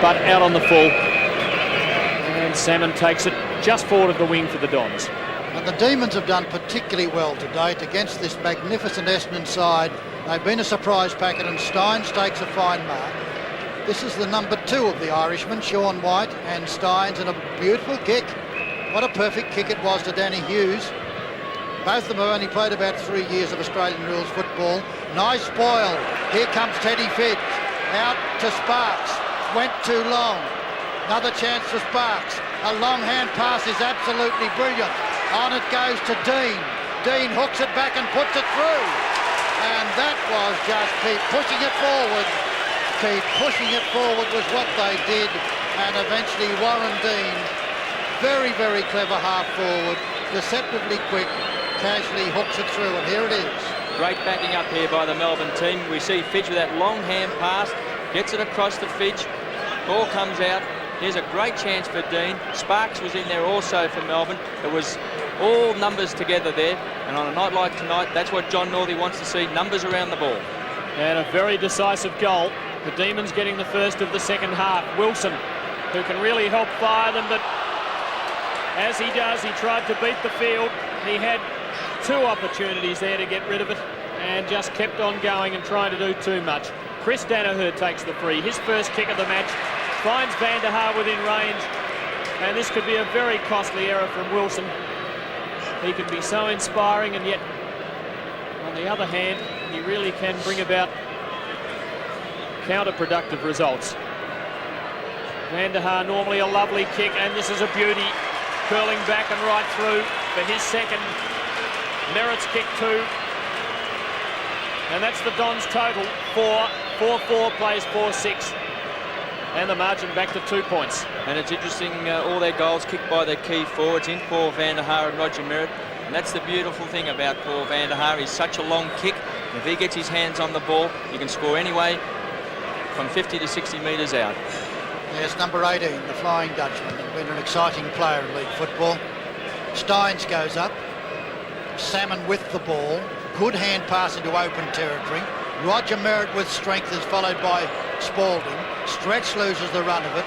A: But out on the full. And Salmon takes it just forward of the wing for the Dons.
B: And the Demons have done particularly well to date against this magnificent Essendon side. They've been a surprise packet, and Steins takes a fine mark. This is the number 2 of the Irishman, Sean Wight, and Steins, and a beautiful kick. What a perfect kick it was to Danny Hughes. Both of them have only played about 3 years of Australian rules football. Nice spoil. Here comes Teddy Fidge. Out to Sparks. Went too long. Another chance for Sparks. A long hand pass is absolutely brilliant. On it goes to Dean. Dean hooks it back and puts it through. And that was just keep pushing it forward. Keep pushing it forward was what they did. And eventually Warren Dean, very, very clever half forward, deceptively quick, casually hooks it through, and here it is.
C: Great backing up here by the Melbourne team. We see Fidge with that long hand pass, gets it across to Fidge, ball comes out. Here's a great chance for Dean. Sparks was in there also for Melbourne. It was all numbers together there, and on a night like tonight, that's what John Northey wants to see, numbers around the ball.
A: And a very decisive goal. The Demons getting the first of the second half. Wilson, who can really help fire them, but as he does, he tried to beat the field. He had 2 opportunities there to get rid of it and just kept on going and trying to do too much. Chris Danaher takes the free. His first kick of the match finds Van der Haar within range, and this could be a very costly error from Wilson. He can be so inspiring, and yet on the other hand, he really can bring about counterproductive results. Van der Haar, normally a lovely kick, and this is a beauty, curling back and right through for his second. Merritt's kick 2, and that's the Dons total. 4-4 plays 4-6, and the margin back to 2 points.
C: And it's interesting, all their goals kicked by their key forwards in Paul Van der Haar and Roger Merritt. And that's the beautiful thing about Paul Van der Haar. He's such a long kick. And if he gets his hands on the ball, he can score anyway from 50 to 60 metres out.
B: There's number 18, the Flying Dutchman. He's been an exciting player in league football. Steins goes up. Salmon with the ball. Good hand pass into open territory. Roger Merritt with strength is followed by Spalding. Stretch loses the run of it.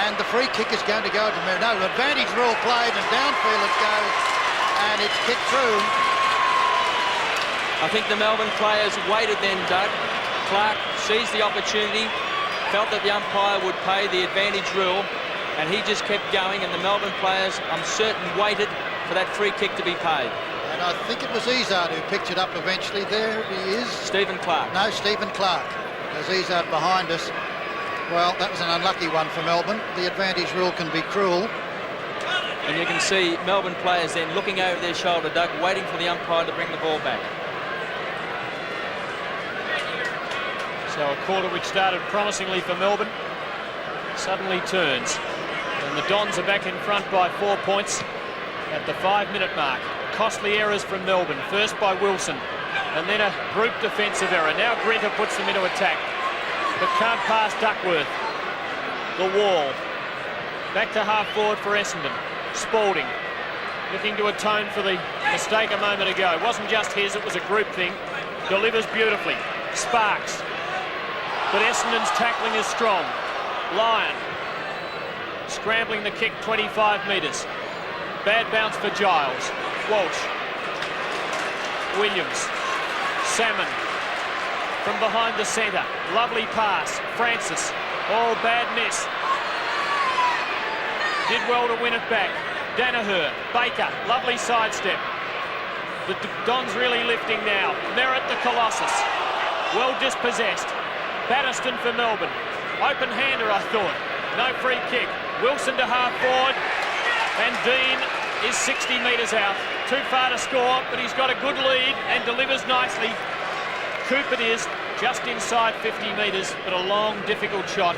B: And the free kick is going to go to Merritt. No, advantage rule played, and downfield it goes. And it's kicked through.
C: I think the Melbourne players waited then, Doug. Clark seized the opportunity, felt that the umpire would pay the advantage rule, and he just kept going, and the Melbourne players, I'm certain, waited for that free kick to be paid.
B: And I think it was Izzard who picked it up eventually. There he is.
C: Stephen Clark.
B: No, Stephen Clark. There's Izzard behind us. Well, that was an unlucky one for Melbourne. The advantage rule can be cruel.
C: And you can see Melbourne players then looking over their shoulder, Doug, waiting for the umpire to bring the ball back.
A: So a quarter which started promisingly for Melbourne suddenly turns. And the Dons are back in front by 4 points at the 5-minute mark. Costly errors from Melbourne, first by Wilson, and then a group defensive error. Now Grinter puts them into attack, but can't pass Duckworth. The wall. Back to half forward for Essendon. Spalding looking to atone for the mistake a moment ago. It wasn't just his, it was a group thing. Delivers beautifully. Sparks. But Essendon's tackling is strong. Lyon scrambling the kick 25 metres. Bad bounce for Giles. Walsh. Williams. Salmon from behind the centre. Lovely pass. Francis. Oh, bad miss. Did well to win it back. Danaher. Baker. Lovely sidestep. The Dons really lifting now. Merritt the Colossus. Well dispossessed. Batterston for Melbourne. Open-hander, I thought. No free kick. Wilson to half forward. And Dean is 60 metres out. Too far to score, but he's got a good lead and delivers nicely. Coop it is, just inside 50 metres, but a long, difficult shot.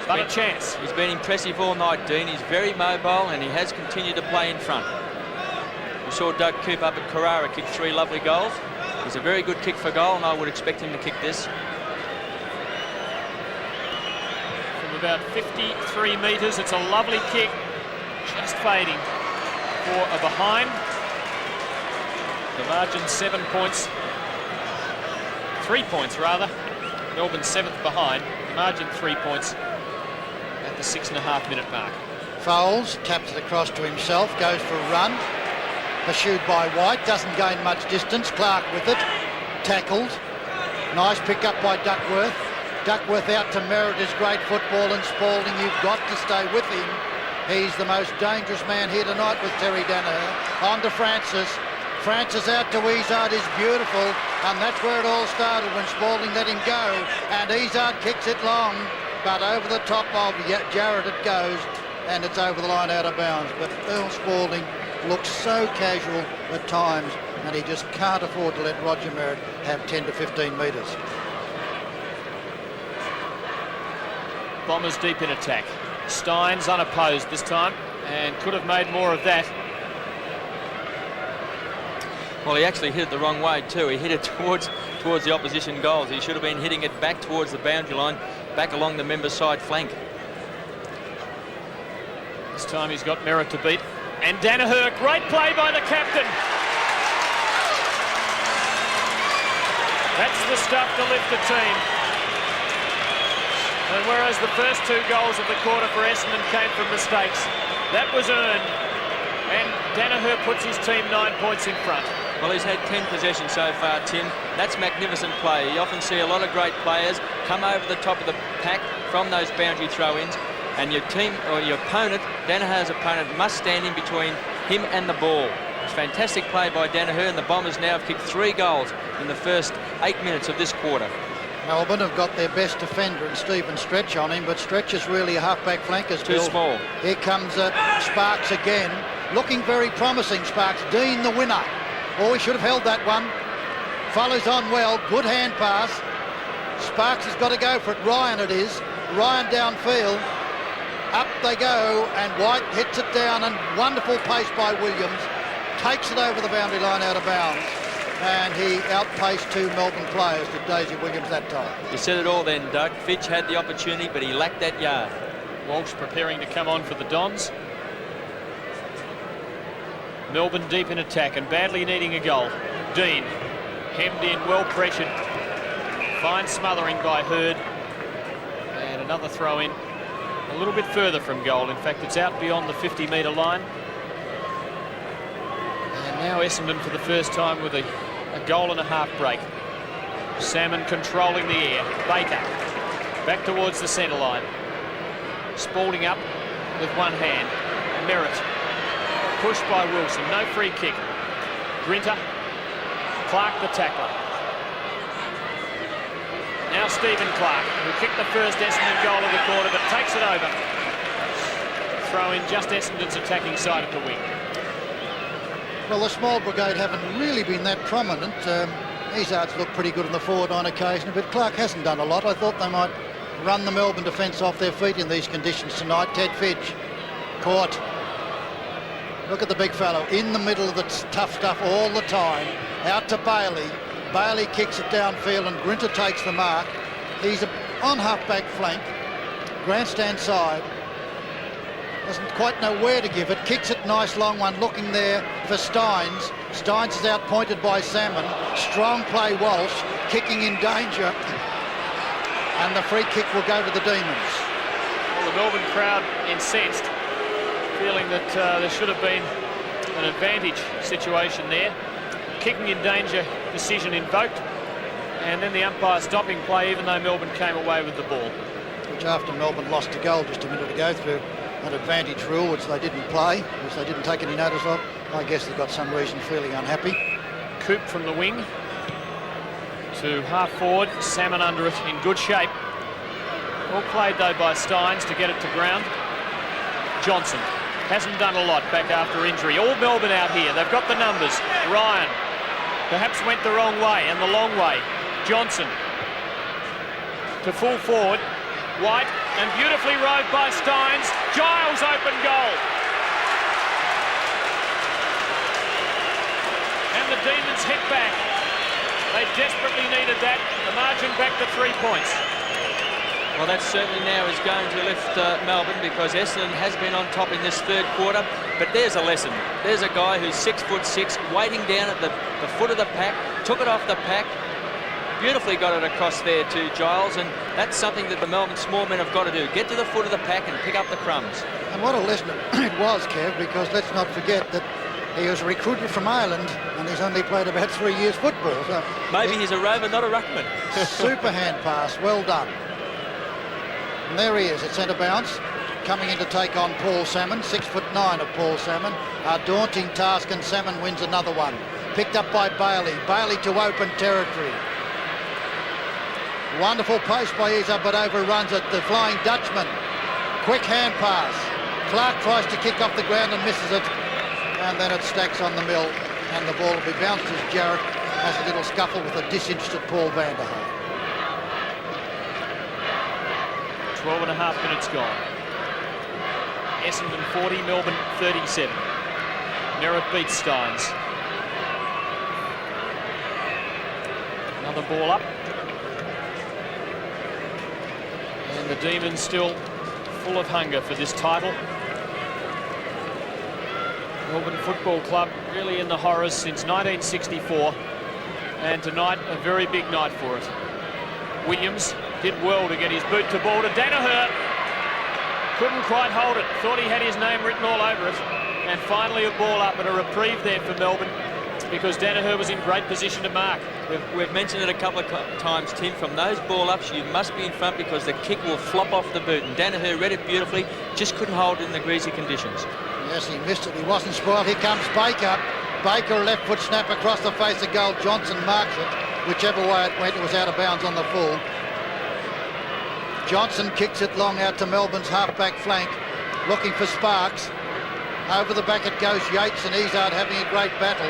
A: But a chance.
C: He's been impressive all night, Dean. He's very mobile and he has continued to play in front. We saw Doug Coop up at Carrara kick 3 lovely goals. He's a very good kick for goal, and I would expect him to kick this.
A: From about 53 metres, it's a lovely kick. Just fading for a behind. The margin 7 points. 3 points rather. Melbourne 7th behind. The margin 3 points at the 6.5 minute mark.
B: Foles taps it across to himself, goes for a run. Pursued by Wight, doesn't gain much distance. Clark with it, tackled. Nice pick up by Duckworth. Duckworth out to merit his great football, and Spalding, you've got to stay with him. He's the most dangerous man here tonight with Terry Danaher. On to Francis. Francis out to Izzard is beautiful, and that's where it all started when Spalding let him go. And Izzard kicks it long, but over the top of Jarrett it goes, and it's over the line out of bounds. But Earl Spalding looks so casual at times, and he just can't afford to let Roger Merritt have 10 to 15 metres.
A: Bombers deep in attack. Steins unopposed this time, and could have made more of that.
C: Well, he actually hit it the wrong way too. He hit it towards the opposition goals. He should have been hitting it back towards the boundary line, back along the member side flank.
A: This time he's got Merritt to beat. And Danaher, great play by the captain. That's the stuff to lift the team. And whereas the first 2 goals of the quarter for Essendon came from mistakes, that was earned. And Danaher puts his team 9 points in front.
C: Well, he's had 10 possessions so far, Tim. That's magnificent play. You often see a lot of great players come over the top of the pack from those boundary throw-ins, and your team, or your opponent, Danaher's opponent, must stand in between him and the ball. It's fantastic play by Danaher, and the Bombers now have kicked 3 goals in the first 8 minutes of this quarter.
B: Melbourne have got their best defender in Stephen Stretch on him, but Stretch is really a half-back flanker.
C: Too small.
B: Here comes Sparks again. Looking very promising, Sparks. Dean the winner. Oh, he should have held that one. Follows on well. Good hand pass. Sparks has got to go for it. Ryan it is. Ryan downfield. Up they go, and Wight hits it down, and wonderful pace by Williams. Takes it over the boundary line out of bounds. And he outpaced 2 Melbourne players, did Daisy Williams that time.
C: You said it all then, Doug. Fitch had the opportunity, but he lacked that yard.
A: Walsh preparing to come on for the Dons. Melbourne deep in attack and badly needing a goal. Dean hemmed in, well pressured. Fine smothering by Hurd. And another throw in a little bit further from goal. In fact, it's out beyond the 50-metre line. And now Essendon for the first time with a goal and a half break. Salmon controlling the air. Baker back towards the centre line. Spalding up with one hand. Merritt pushed by Wilson. No free kick. Grinter. Clark the tackler. Now Stephen Clark, who kicked the first Essendon goal of the quarter, but takes it over. Throw in just Essendon's attacking side at the wing.
B: Well, the small brigade haven't really been that prominent. Izzard's looked pretty good in the forward on occasion, but Clark hasn't done a lot. I thought they might run the Melbourne defence off their feet in these conditions tonight. Ted Fitch caught. Look at the big fellow in the middle of the tough stuff all the time. Out to Bailey. Bailey kicks it downfield and Grinter takes the mark. He's on half-back flank, grandstand side. Doesn't quite know where to give it. Kicks it, nice long one, looking there for Steins. Steins is out-pointed by Salmon. Strong play Walsh, kicking in danger. And the free kick will go to the Demons.
A: Well, the Melbourne crowd incensed, feeling that there should have been an advantage situation there. Kicking in danger decision invoked, and then the umpire stopping play even though Melbourne came away with the ball.
B: Which after Melbourne lost a goal just a minute ago through an advantage rule which they didn't play, which they didn't take any notice of, I guess they've got some reason feeling unhappy.
A: Coop from the wing to half forward, Salmon under it in good shape. Well played though by Steins to get it to ground. Johnson hasn't done a lot back after injury. All Melbourne out here. They've got the numbers. Ryan perhaps went the wrong way and the long way. Johnson to full forward. Wight, and beautifully rowed by Steins. Giles open goal. And the Demons hit back. They desperately needed that. The margin back to 3 points.
C: Well, that certainly now is going to lift Melbourne, because Essendon has been on top in this third quarter. But there's a lesson. There's a guy who's 6'6", waiting down at the foot of the pack, took it off the pack, beautifully got it across there to Giles, and that's something that the Melbourne small men have got to do. Get to the foot of the pack and pick up the crumbs.
B: And what a lesson it was, Kev, because let's not forget that he was recruited from Ireland and he's only played about 3 years football. So
C: maybe he's a rover, not a ruckman.
B: Super hand pass, well done. And there he is at centre bounce, coming in to take on Paul Salmon, 6'9" of Paul Salmon. A daunting task, and Salmon wins another one. Picked up by Bailey. Bailey to open territory. Wonderful pace by Isa, but overruns it. The Flying Dutchman. Quick hand pass. Clark tries to kick off the ground and misses it. And then it stacks on the mill, and the ball will be bounced as Jarrett has a little scuffle with a disinterested Paul Vanderhaar.
A: 12.5 minutes gone. Essendon 40, Melbourne 37. Merritt beats Steins. Another ball up. And the Demons still full of hunger for this title. Melbourne Football Club really in the horrors since 1964. And tonight, a very big night for it. Williams did well to get his boot to ball to Danaher. Couldn't quite hold it. Thought he had his name written all over it. And finally a ball up, and a reprieve there for Melbourne, because Danaher was in great position to mark.
C: We've mentioned it a couple of times, Tim. From those ball-ups, you must be in front, because the kick will flop off the boot. And Danaher read it beautifully, just couldn't hold it in the greasy conditions.
B: Yes, he missed it. He wasn't spoiled. Here comes Baker. Baker, left foot snap across the face of goal. Johnson marks it. Whichever way it went, it was out of bounds on the full. Johnson kicks it long out to Melbourne's half-back flank, looking for Sparks. Over the back it goes. Yates and Izard having a great battle,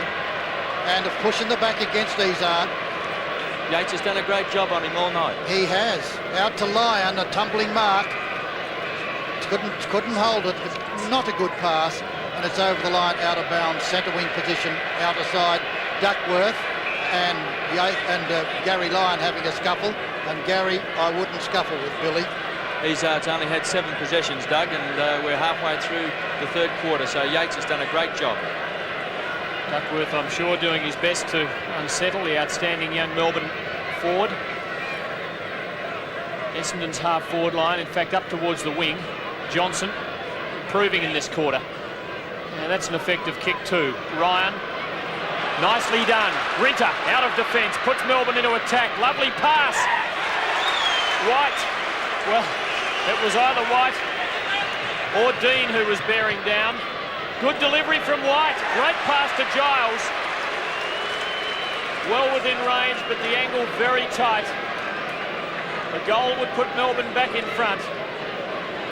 B: and pushing the back against Izard.
C: Yates has done a great job on him all night.
B: He has. Out to Lyon, a tumbling mark. Couldn't hold it. It's not a good pass, and it's over the line, out of bounds, centre wing position, outer side. Duckworth and Gary Lyon having a scuffle, and Gary, I wouldn't scuffle with Billy.
C: Izard's only had 7 possessions, Doug, and we're halfway through the third quarter, so Yates has done a great job.
A: Duckworth, I'm sure, doing his best to unsettle the outstanding young Melbourne forward. Essendon's half-forward line, in fact, up towards the wing. Johnson improving in this quarter. And that's an effective kick too. Ryan, nicely done. Rinter out of defence, puts Melbourne into attack. Lovely pass. Wight, well, it was either Wight or Dean who was bearing down. Good delivery from Wight. Great pass to Giles. Well within range, but the angle very tight. The goal would put Melbourne back in front.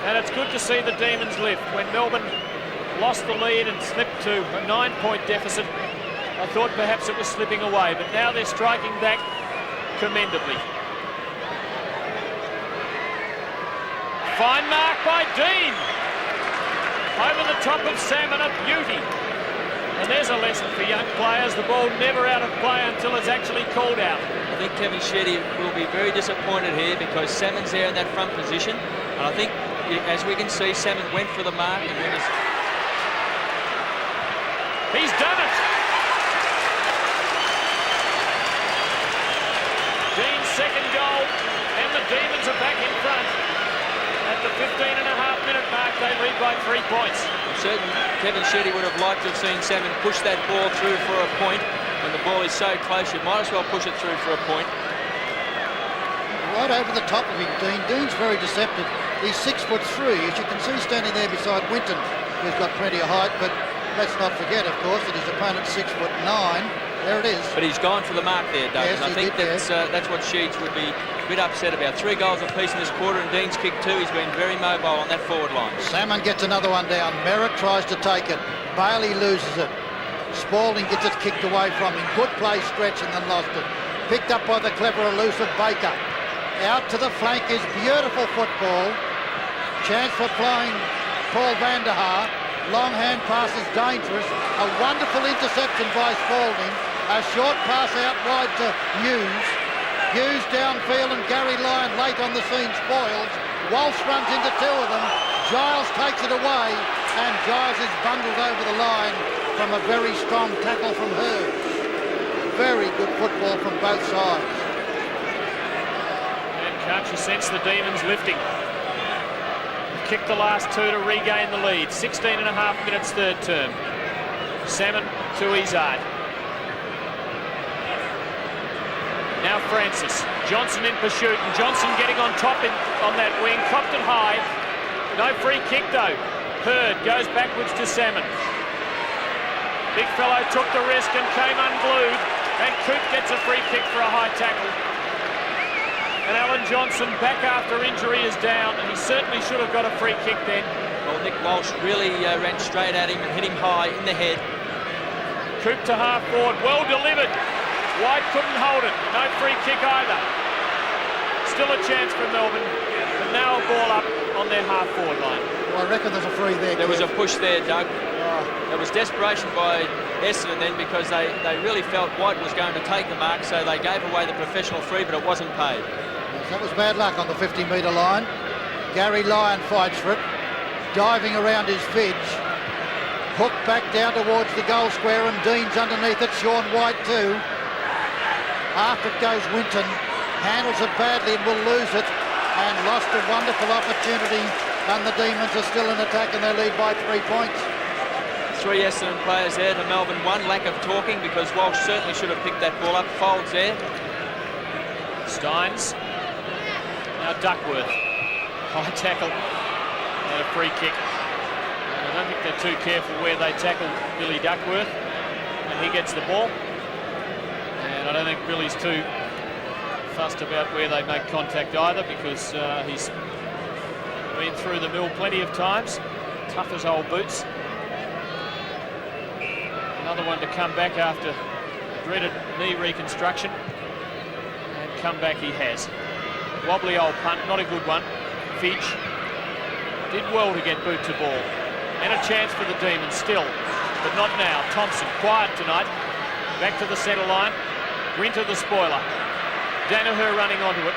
A: And it's good to see the Demons lift. When Melbourne lost the lead and slipped to a 9-point deficit, I thought perhaps it was slipping away, but now they're striking back commendably. Fine mark by Dean. Over the top of Salmon, a beauty. And there's a lesson for young players. The ball never out of play until it's actually called out.
C: I think Kevin Shetty will be very disappointed here, because Salmon's there in that front position. And I think, as we can see, Salmon went for the mark, and when
A: he's done it. Dean's second goal, and the Demons are back in front. At the 15.5-minute mark, they lead by 3 points.
C: I'm certain Kevin Shetty would have liked to have seen Salmon push that ball through for a point. When the ball is so close, you might as well push it through for a point.
B: Right over the top of him, Dean. Dean's very deceptive. He's 6'3", as you can see, standing there beside Winton, who's got plenty of height, but let's not forget, of course, that his opponent's 6'9". There it is.
C: But he's gone for the mark there, Doug.
B: Yes,
C: and I think
B: that's
C: what Sheeds would be a bit upset about. 3 goals apiece in this quarter, and Dean's kicked 2. He's been very mobile on that forward line.
B: Salmon gets another one down. Merritt tries to take it. Bailey loses it. Spalding gets it kicked away from him. Good play, stretch, and then lost it. Picked up by the clever, elusive Baker. Out to the flank is beautiful football. Chance for flying Paul van der Haar. Long hand pass is dangerous. A wonderful interception by Spalding. A short pass out wide to Hughes. Hughes downfield, and Gary Lyon late on the scene spoils. Walsh runs into 2 of them. Giles takes it away, and Giles is bundled over the line from a very strong tackle from Hurd. Very good football from both sides.
A: And can't you sense the Demons lifting? Kicked the last 2 to regain the lead. 16.5 minutes third term. Salmon to Izard. Now Francis. Johnson in pursuit, and Johnson getting on top on that wing. Copped it high. No free kick though. Hurd goes backwards to Salmon. Big fellow took the risk and came unglued. And Coop gets a free kick for a high tackle. And Alan Johnson, back after injury, is down, and he certainly should have got a free kick then.
C: Well, Nick Walsh really ran straight at him and hit him high in the head.
A: Coop to half forward, well delivered. Wight couldn't hold it, no free kick either. Still a chance for Melbourne, but now a ball up on their half forward line.
B: Well, I reckon there's a free there.
C: There was a push there, Doug. There was desperation by Essendon then, because they really felt Wight was going to take the mark, so they gave away the professional free, but it wasn't paid.
B: That was bad luck on the 50-metre line. Gary Lyon fights for it, diving around his vidge. Hook back down towards the goal square, and Dean's underneath it. Sean White too. After it goes Winton, handles it badly and will lose it, and lost a wonderful opportunity, and the Demons are still in attack, and they lead by 3 points.
C: 3 Essendon players there to Melbourne. 1 lack of talking, because Walsh certainly should have picked that ball up. Folds there.
A: Steins. Now Duckworth. High tackle and a free kick. And I don't think they're too careful where they tackle Billy Duckworth, and he gets the ball. And I don't think Billy's too fussed about where they make contact either, because he's been through the mill plenty of times. Tough as old boots. Another one to come back after dreaded knee reconstruction. And come back he has. Wobbly old punt, not a good one. Fidge did well to get boot to ball. And a chance for the Demons still, but not now. Thompson, quiet tonight. Back to the centre line. Winter the spoiler. Danaher running onto it.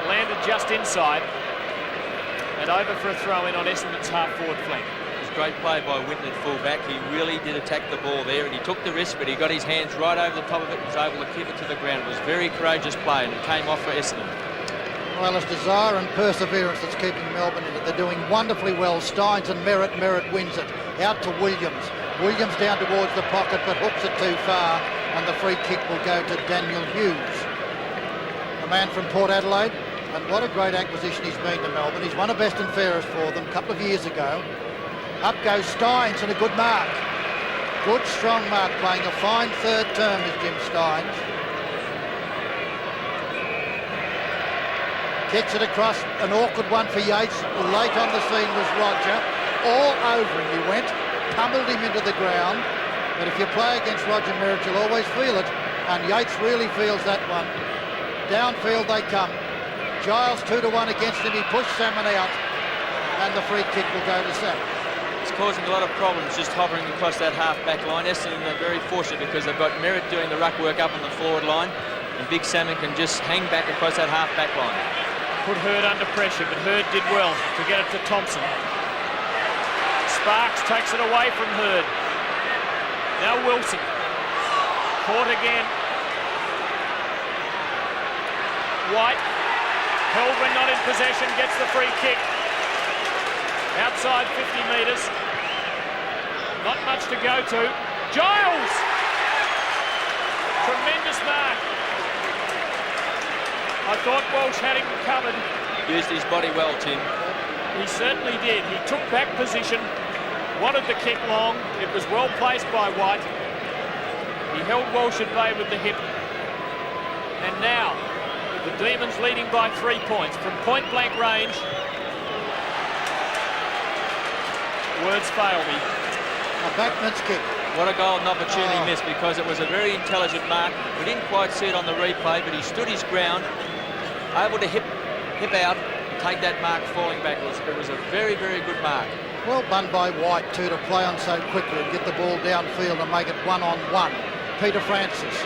A: Landed just inside. And over for a throw-in on Essendon's half-forward flank.
C: Great play by Winton at full-back. He really did attack the ball there, and he took the risk, but he got his hands right over the top of it and was able to keep it to the ground. It was very courageous play, and it came off for Essendon.
B: Well, it's desire and perseverance that's keeping Melbourne in it. They're doing wonderfully well. Steins and Merritt. Merritt wins it. Out to Williams. Williams down towards the pocket, but hooks it too far, and the free kick will go to Daniel Hughes, a man from Port Adelaide. And what a great acquisition he's been to Melbourne. He's won a best and fairest for them a couple of years ago. Up goes Steins, and a good mark. Good strong mark, playing a fine third term is Jim Steins. Kicks it across, an awkward one for Yates. Late on the scene was Roger. All over him he went, tumbled him into the ground. But if you play against Roger Merritt, you'll always feel it. And Yates really feels that one. Downfield they come. Giles 2-1 against him. He pushed Salmon out, and the free kick will go to Sam.
C: It's causing a lot of problems just hovering across that half-back line. Essendon are very fortunate because they've got Merritt doing the ruck work up on the forward line, and Big Salmon can just hang back across that half-back line.
A: Put Hurd under pressure, but Hurd did well to get it to Thompson. Sparks takes it away from Hurd. Now Wilson. Caught again. White, held when not in possession, gets the free kick. Outside 50 metres. Not much to go to. Giles! Tremendous mark. I thought Walsh had him covered.
C: Used his body well, Tim.
A: He certainly did. He took back position, wanted the kick long. It was well placed by White. He held Walsh at bay with the hip. And now, the Demons leading by 3 points from point-blank range. Words fail me.
B: A backman's kick.
C: What a golden opportunity missed, because it was a very intelligent mark. We didn't quite see it on the replay, but he stood his ground, able to hip out, and take that mark falling backwards. It was a very, very good mark.
B: Well done by Wight too, to play on so quickly and get the ball downfield and make it 1-on-1. Peter Francis,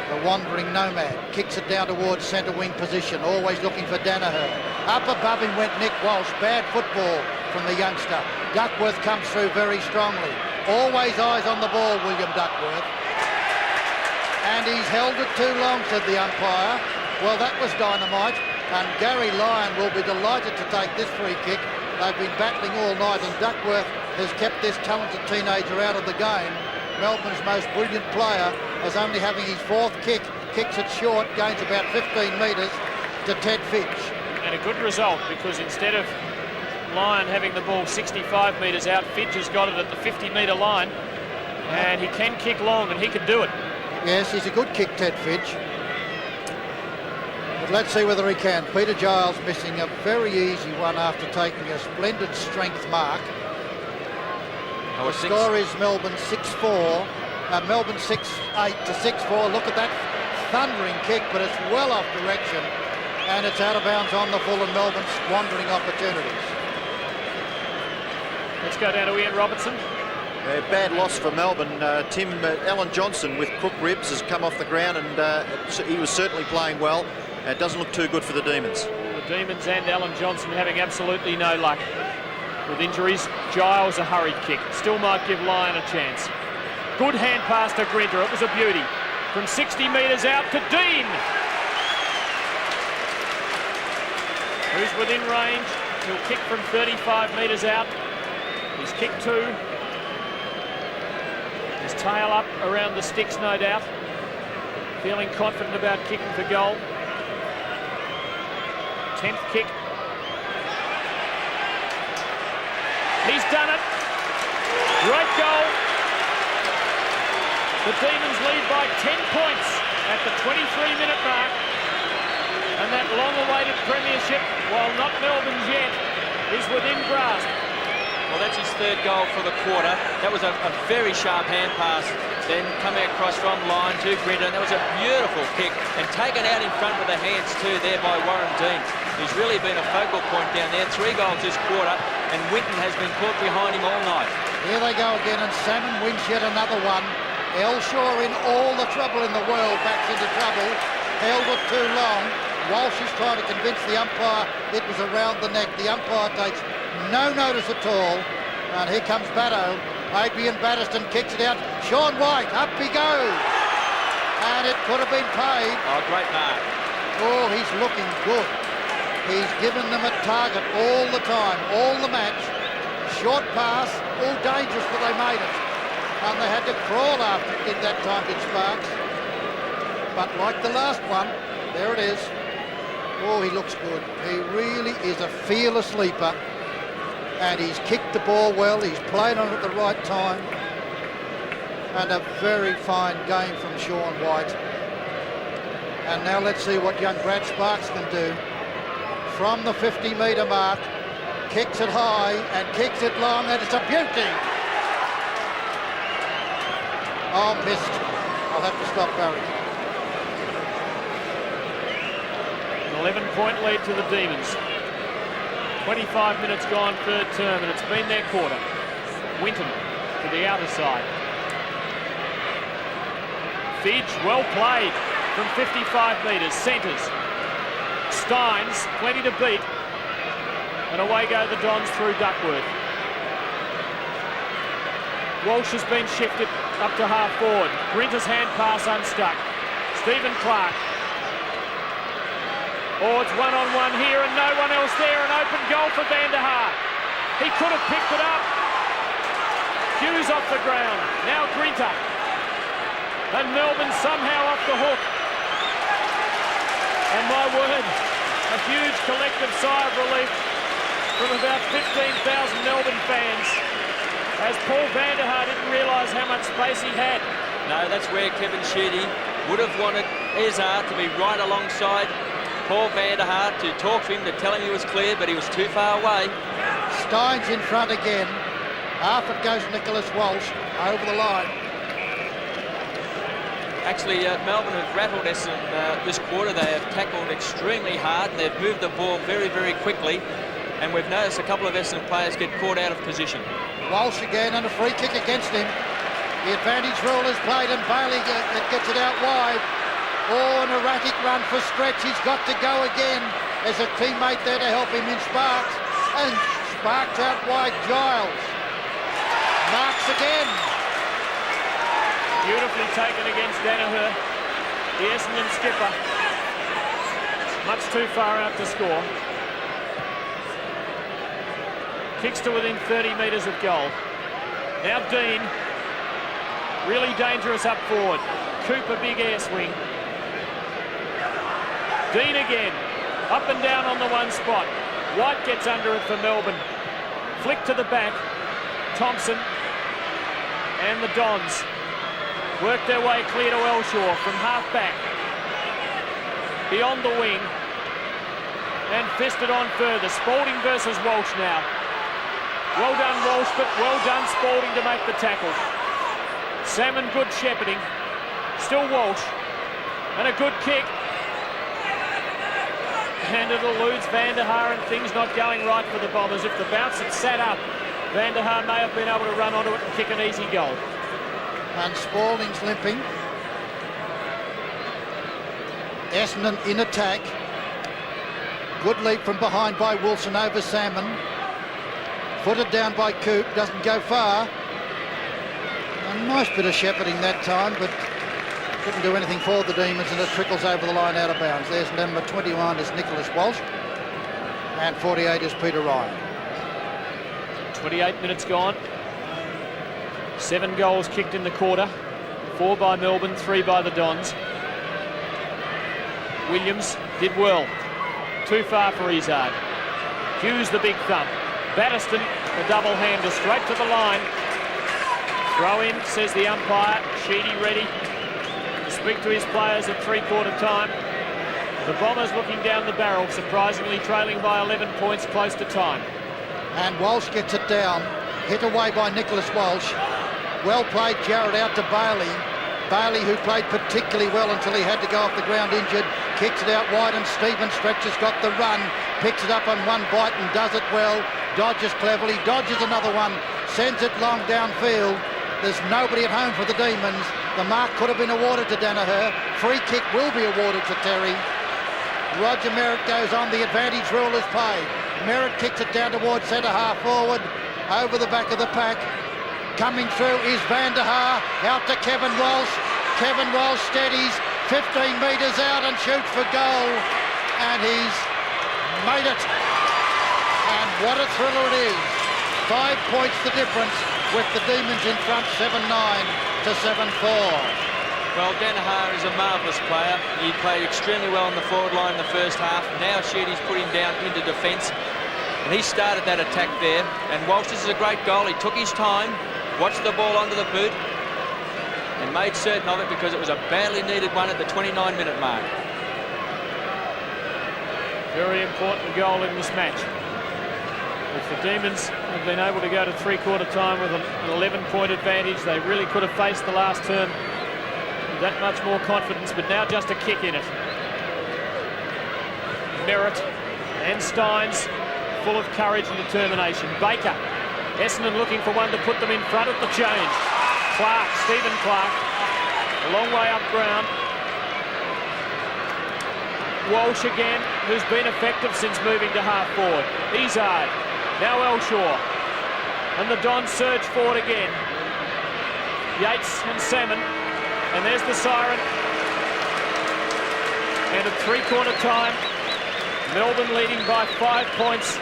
B: the wandering nomad, kicks it down towards centre wing position, always looking for Danaher. Up above him went Nick Walsh. Bad football from the youngster. Duckworth comes through very strongly. Always eyes on the ball, William Duckworth. And he's held it too long, said the umpire. Well, that was dynamite, and Gary Lyon will be delighted to take this free kick. They've been battling all night, and Duckworth has kept this talented teenager out of the game. Melbourne's most brilliant player, as only having his 4th kick, kicks it short, gains about 15 metres to Ted Fitch.
A: And a good result, because instead of Lyon having the ball 65 metres out, Fitch has got it at the 50-metre line, and he can kick long, and he can do it.
B: Yes, he's a good kick, Ted Fitch. But let's see whether he can. Peter Giles missing a very easy one after taking a splendid strength mark. The score is Melbourne 6-4. Melbourne 6-8 to 6-4. Look at that thundering kick, but it's well off direction, and it's out of bounds on the full, and Melbourne's squandering opportunities.
A: Let's go down to Ian Robertson.
D: A bad loss for Melbourne. Alan Johnson with crook ribs has come off the ground, and he was certainly playing well. It doesn't look too good for the Demons.
A: The Demons and Alan Johnson having absolutely no luck with injuries. Giles a hurried kick. Still might give Lyon a chance. Good hand pass to Grinter. It was a beauty. From 60 metres out to Dean, who's within range. He'll kick from 35 metres out. He's kicked 2. His tail up around the sticks, no doubt. Feeling confident about kicking for goal. 10th kick. He's done it. Great goal. The Demons lead by 10 points at the 23-minute mark. And that long-awaited premiership, while not Melbourne's yet, is within grasp.
C: Well, that's his 3rd goal for the quarter. That was a very sharp hand pass. Then coming across from line to Grinter, and that was a beautiful kick, and taken out in front with the hands too there by Warren Dean. He's really been a focal point down there. 3 goals this quarter, and Winton has been caught behind him all night.
B: Here they go again, and Salmon wins yet another one. Elshaw, in all the trouble in the world, backs into trouble. Held it too long. Walsh is trying to convince the umpire it was around the neck. The umpire takes no notice at all. And here comes Batto. Adrian Batterston kicks it out. Sean White, up he goes. And it could have been paid.
C: Oh, great mark.
B: Oh, he's looking good. He's given them a target all the time, all the match. Short pass, all dangerous, but they made it. And they had to crawl after it that time, did Sparks. But like the last one, there it is. Oh, he looks good. He really is a fearless leaper. And he's kicked the ball well. He's played on it at the right time. And a very fine game from Sean White. And now let's see what young Brad Sparks can do. From the 50-metre mark, kicks it high and kicks it long, and it's a beauty. Oh, missed. I'll have to stop Barry.
A: An 11-point lead to the Demons. 25 minutes gone, 3rd term, and it's been their quarter. Winton to the outer side. Fidge, well played from 55 metres, centres. Steins, plenty to beat. And away go the Dons through Duckworth. Walsh has been shifted up to half forward. Grinter's hand pass unstuck. Stephen Clark. Oh, it's one-on-one here and no one else there. An open goal for Van der Haar. He could have picked it up. Hughes off the ground. Now Grinter. And Melbourne somehow off the hook. And my word, a huge collective sigh of relief from about 15,000 Melbourne fans, as Paul Van der Haar didn't realise how much space he had.
C: No, that's where Kevin Sheedy would have wanted Izzard to be right alongside Paul van der Haar to talk to him, to tell him he was clear, but he was too far away.
B: Stein's in front again. Half it goes Nicholas Walsh over the line.
C: Actually, Melbourne have rattled Essendon this quarter. They have tackled extremely hard. They've moved the ball very, very quickly. And we've noticed a couple of Essendon players get caught out of position.
B: Walsh again and a free kick against him. The advantage rule is played and Bailey gets it out wide. Oh, an erratic run for Stretch. He's got to go again. There's a teammate there to help him in Sparks. And Sparks out wide, Giles. Marks again.
A: Beautifully taken against Danaher, the Essendon skipper. Much too far out to score. Kicks to within 30 metres of goal. Now Dean, really dangerous up forward. Cooper, big air swing. Dean again, up and down on the one spot. Wight gets under it for Melbourne. Flick to the back. Thompson and the Dons work their way clear to Elshaw from half back. Beyond the wing. And fisted on further. Spalding versus Walsh now. Well done Walsh, but well done Spalding to make the tackle. Salmon good shepherding. Still Walsh. And a good kick. And it eludes van der Haar, and things not going right for the Bombers. If the bounce had sat up, van der Haar may have been able to run onto it and kick an easy goal.
B: And Spalding's limping. Essendon in attack. Good leap from behind by Wilson over Salmon. Footed down by Coop, doesn't go far. A nice bit of shepherding that time, but couldn't do anything for the Demons, and it trickles over the line out of bounds. There's number 21 is Nicholas Walsh, and 48 is Peter Ryan.
A: 28 minutes gone. 7 goals kicked in the quarter. 4 by Melbourne, 3 by the Dons. Williams did well. Too far for Izzard. Hughes the big thump. Batterston, the double-hander, straight to the line. Throw in, says the umpire. Sheedy ready to speak to his players at three-quarter time. The Bombers looking down the barrel, surprisingly trailing by 11 points close to time.
B: And Walsh gets it down. Hit away by Nicholas Walsh. Well played, Jarrett, out to Bailey. Bailey, who played particularly well until he had to go off the ground injured, kicks it out wide, and Stephen Stretch has got the run. Picks it up on one bite and does it well. Dodges cleverly, dodges another one, sends it long downfield. There's nobody at home for the Demons. The mark could have been awarded to Danaher. Free kick will be awarded to Terry. Roger Merritt goes on. The advantage rule is played. Merritt kicks it down towards centre half forward, over the back of the pack. Coming through is van der Haar, out to Kevin Walsh. Kevin Walsh steadies, 15 metres out and shoots for goal. And he's made it. And what a thriller it is. 5 points the difference, with the Demons in front 7-9 to 7-4.
C: Well, Danaher is a marvellous player. He played extremely well on the forward line in the first half. Now Sheedy's put him down into defence, and he started that attack there. And Walsh, this is a great goal. He took his time, watched the ball onto the boot, and made certain of it, because it was a badly needed one at the 29-minute mark.
A: Very important goal in this match. If the Demons have been able to go to three-quarter time with an 11-point advantage, they really could have faced the last term with that much more confidence, but now just a kick in it. Merritt and Steins, full of courage and determination. Baker, Essendon looking for one to put them in front at the change. Clark, Stephen Clark, a long way up ground. Walsh again, who's been effective since moving to half forward. Izzard, now Elshaw, and the Dons surge forward again. Yates and Salmon, and there's the siren. And at three-quarter time, Melbourne leading by 5 points.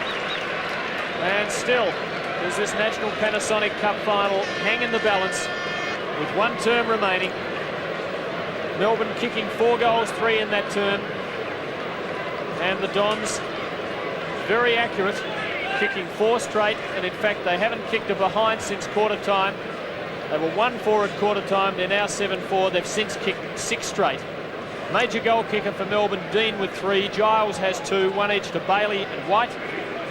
A: And still, there's this National Panasonic Cup final hang in the balance with one term remaining. Melbourne kicking 4 goals, 3 in that term. And the Dons very accurate, kicking 4 straight, and in fact they haven't kicked a behind since quarter time. They were 1-4 at quarter time, they're now 7-4. They've since kicked 6 straight. Major goal kicker for Melbourne, Dean with 3. Giles has 2, 1 each to Bailey and Wight.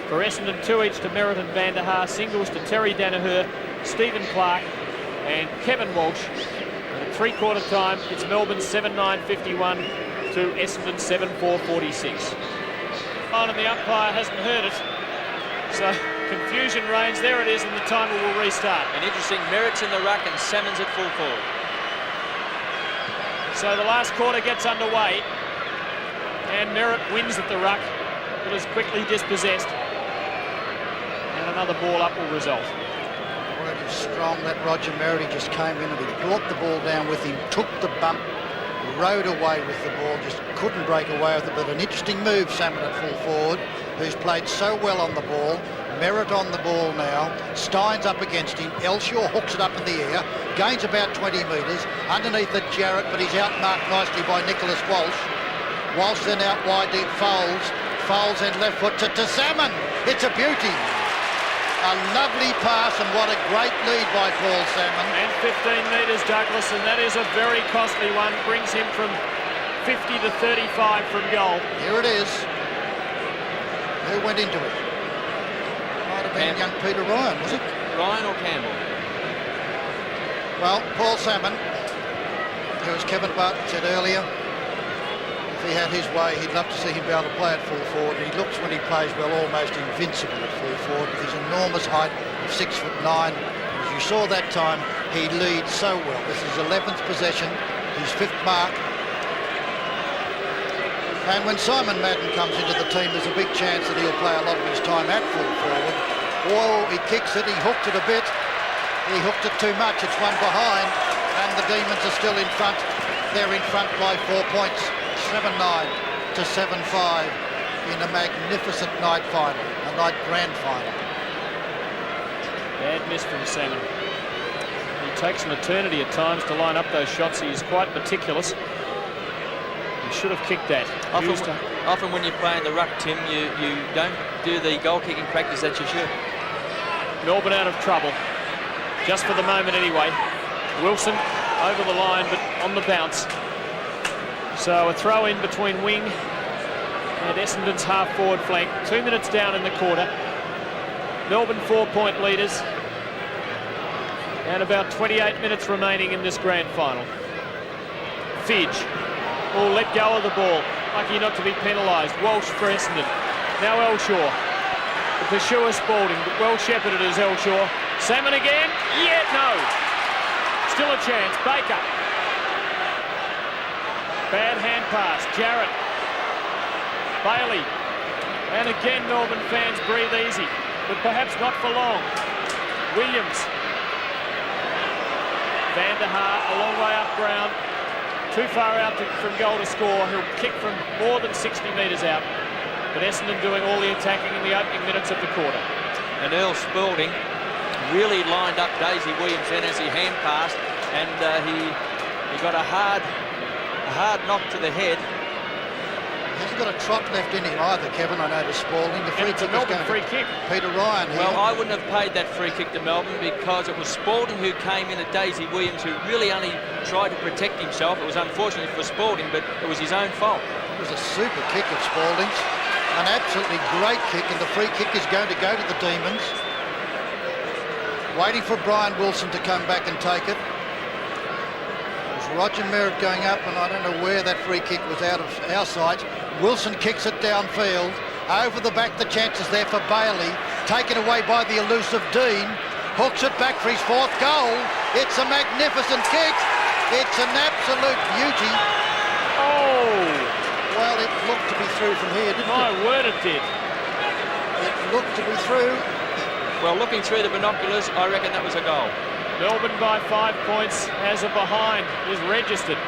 A: For Essendon, 2 each to Merritt and Van der Haar. Singles to Terry Danaher, Stephen Clark and Kevin Walsh. And at three-quarter time, it's Melbourne 7-9-51 to Essendon 7-4-46. And the umpire hasn't heard it. So confusion reigns. There it is, and the timer will restart.
C: And interesting, Merritt's in the ruck and Salmon's at full forward.
A: So the last quarter gets underway, and Merritt wins at the ruck, but is quickly dispossessed. And another ball up will result.
B: Already strong, that Roger Merritt. He just came in and he brought the ball down with him, took the bump, rode away with the ball, just couldn't break away with it. But an interesting move, Salmon at full forward, who's played so well on the ball. Merritt on the ball now. Stein's up against him. Elshaw hooks it up in the air, gains about 20 metres. Underneath it, Jarrett, but he's outmarked nicely by Nicholas Walsh. Walsh then out wide to Foles. Foles and left foot to Salmon. It's a beauty. A lovely pass, and what a great lead by Paul Salmon.
A: And 15 metres, Douglas, and that is a very costly one. Brings him from 50 to 35 from goal.
B: Here it is. Who went into it? Might have been young Peter Ryan, was it?
C: Ryan or Campbell?
B: Well, Paul Salmon, who, as Kevin Barton said earlier, if he had his way, he'd love to see him be able to play at full forward. And he looks, when he plays well, almost invincible at full forward with his enormous height of 6'9". As you saw that time, he leads so well. This is his 11th possession, his 5th mark. And when Simon Madden comes into the team, there's a big chance that he'll play a lot of his time at full forward. Oh, he kicks it, he hooked it a bit. He hooked it too much, it's one behind, and the Demons are still in front. They're in front by 4 points, 7-9 to 7-5 in a magnificent night final, a night grand final.
A: Bad miss from Salmon. He takes an eternity at times to line up those shots. He is quite meticulous. He should have kicked that.
C: Often when you play in the ruck, Tim, you don't do the goal-kicking practice that you should.
A: Melbourne out of trouble, just for the moment anyway. Wilson over the line, but on the bounce. So a throw in between wing and Essendon's half-forward flank. 2 minutes down in the quarter. Melbourne 4-point leaders. And about 28 minutes remaining in this grand final. Fidge will let go of the ball. Lucky not to be penalised. Walsh for Essendon. Now Elshaw. The pursuer Spalding, but well shepherded is Elshaw. Salmon again. Yeah, no. Still a chance. Baker. Bad hand pass. Jarrett. Bailey. And again Melbourne fans breathe easy, but perhaps not for long. Williams. Van der Haar a long way up ground. Too far out from goal to score. He'll kick from more than 60 metres out. But Essendon doing all the attacking in the opening minutes of the quarter.
C: And Earl Spalding really lined up Daisy Williams then as he hand passed, and he got a hard knock to the head.
B: He hasn't got a trot left in him either, Kevin. I noticed Spalding. The free kick is going
A: free kick.
B: Peter Ryan here.
C: Well, I wouldn't have paid that free kick to Melbourne because it was Spalding who came in at Daisy Williams, who really only tried to protect himself. It was unfortunate for Spalding, but it was his own fault.
B: It was a super kick of Spalding's. An absolutely great kick, and the free kick is going to go to the Demons. Waiting for Brian Wilson to come back and take it. There's Roger Merritt going up, and I don't know where that free kick was out of our sight. Wilson kicks it downfield. Over the back, the chances there for Bailey. Taken away by the elusive Dean. Hooks it back for his 4th goal. It's a magnificent kick. It's an absolute beauty.
A: Oh!
B: Well, it looked to be through from here, didn't
A: My
B: it?
A: word, it did.
B: It looked to be through.
C: Well, looking through the binoculars, I reckon that was a goal.
A: Melbourne by 5 points as a behind is registered.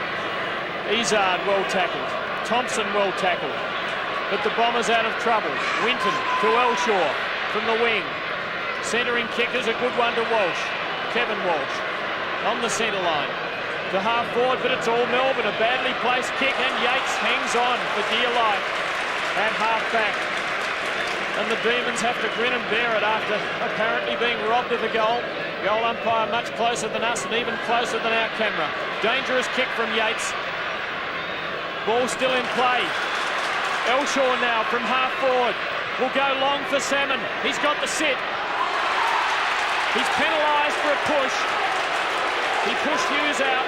A: Izzard well tackled. Thompson well tackled. But the Bombers out of trouble. Winton to Elshaw from the wing. Centering kick is a good one to Walsh. Kevin Walsh on the centre line. To half forward, but it's all Melbourne. A badly placed kick, and Yates hangs on for dear life at half back. And the Demons have to grin and bear it after apparently being robbed of a goal. Goal umpire much closer than us and even closer than our camera. Dangerous kick from Yates. Ball still in play. Elshaw now from half forward. Will go long for Salmon. He's got the sit. He's penalised for a push. He pushed Hughes out.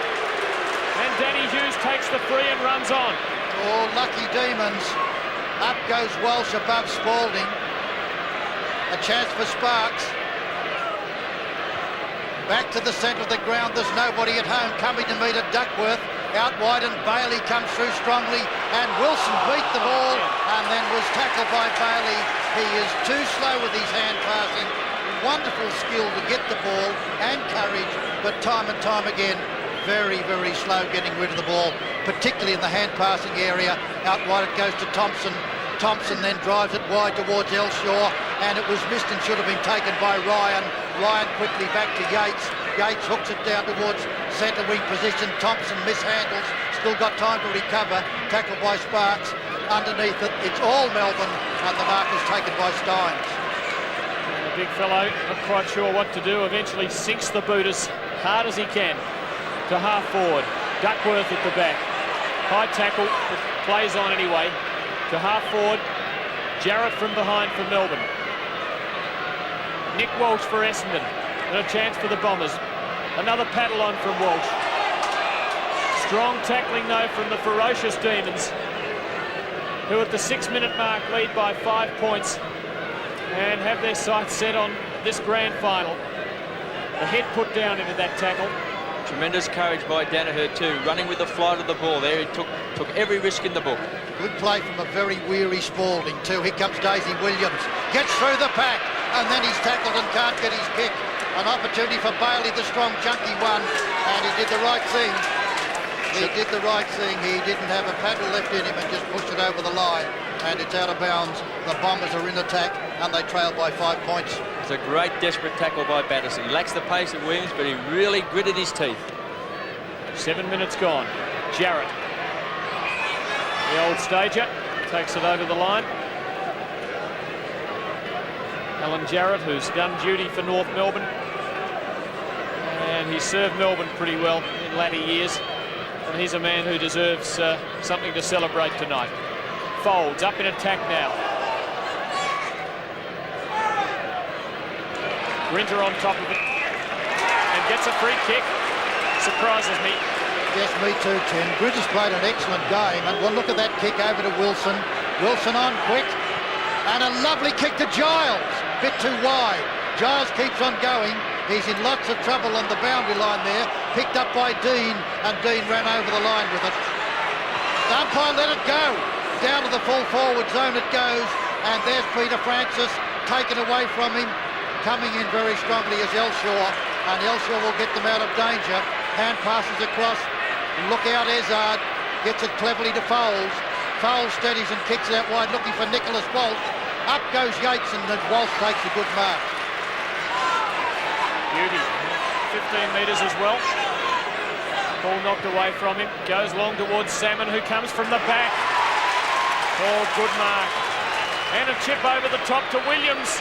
A: And Danny Hughes takes the free and runs on.
B: Oh, lucky Demons. Up goes Walsh above Spalding. A chance for Sparks. Back to the centre of the ground. There's nobody at home coming to meet at Duckworth. Out wide and Bailey comes through strongly. And Wilson beat the ball and then was tackled by Bailey. He is too slow with his hand passing. Wonderful skill to get the ball and courage, but time and time again, very, very slow getting rid of the ball, particularly in the hand passing area. Out wide it goes to Thompson. Thompson then drives it wide towards Elshaw, and it was missed and should have been taken by Ryan. Ryan quickly back to Yates. Yates hooks it down towards centre wing position. Thompson mishandles, still got time to recover. Tackled by Sparks. Underneath it, it's all Melbourne, and the mark is taken by Steins.
A: And the big fellow, not quite sure what to do, eventually sinks the boot as hard as he can to half forward. Duckworth at the back. High tackle, but plays on anyway. To half forward, Jarrett from behind for Melbourne. Nick Walsh for Essendon, and a chance for the Bombers. Another paddle on from Walsh. Strong tackling though from the ferocious Demons, who at the 6-minute mark lead by 5 points and have their sights set on this grand final. The head put down into that tackle.
C: Tremendous courage by Danaher too, running with the flight of the ball there. He took every risk in the book.
B: Good play from a very weary Spalding too. Here comes Daisy Williams. Gets through the pack, and then he's tackled and can't get his kick. An opportunity for Bailey, the strong, chunky one, and he did the right thing. He did the right thing. He didn't have a paddle left in him and just pushed it over the line, and it's out of bounds. The Bombers are in attack, and they trail by 5 points.
C: It's a great desperate tackle by Batterson. He lacks the pace of Williams, but he really gritted his teeth.
A: 7 minutes gone. Jarrett, the old stager, takes it over the line. Alan Jarrett, who's done duty for North Melbourne, and he served Melbourne pretty well in latter years, and he's a man who deserves something to celebrate tonight. Folds up in attack now. Grinter on top of it and gets a free kick. Surprises me.
B: Yes, me too, Tim. Grinter's played an excellent game, and we'll look at that kick over to Wilson. Wilson on quick, and a lovely kick to Giles. Bit too wide. Giles keeps on going. He's in lots of trouble on the boundary line there. Picked up by Dean, and Dean ran over the line with it. The umpire let it go. Down to the full forward zone it goes, and there's Peter Francis taken away from him. Coming in very strongly is Elshaw, and Elshaw will get them out of danger. Hand passes across. Look out, Ezard gets it cleverly to Foles. Foles steadies and kicks it out wide, looking for Nicholas Walsh. Up goes Yates, and then Walsh takes a good mark.
A: Beauty. 15 metres as well. Ball knocked away from him. Goes long towards Salmon, who comes from the back. Oh, good mark. And a chip over the top to Williams.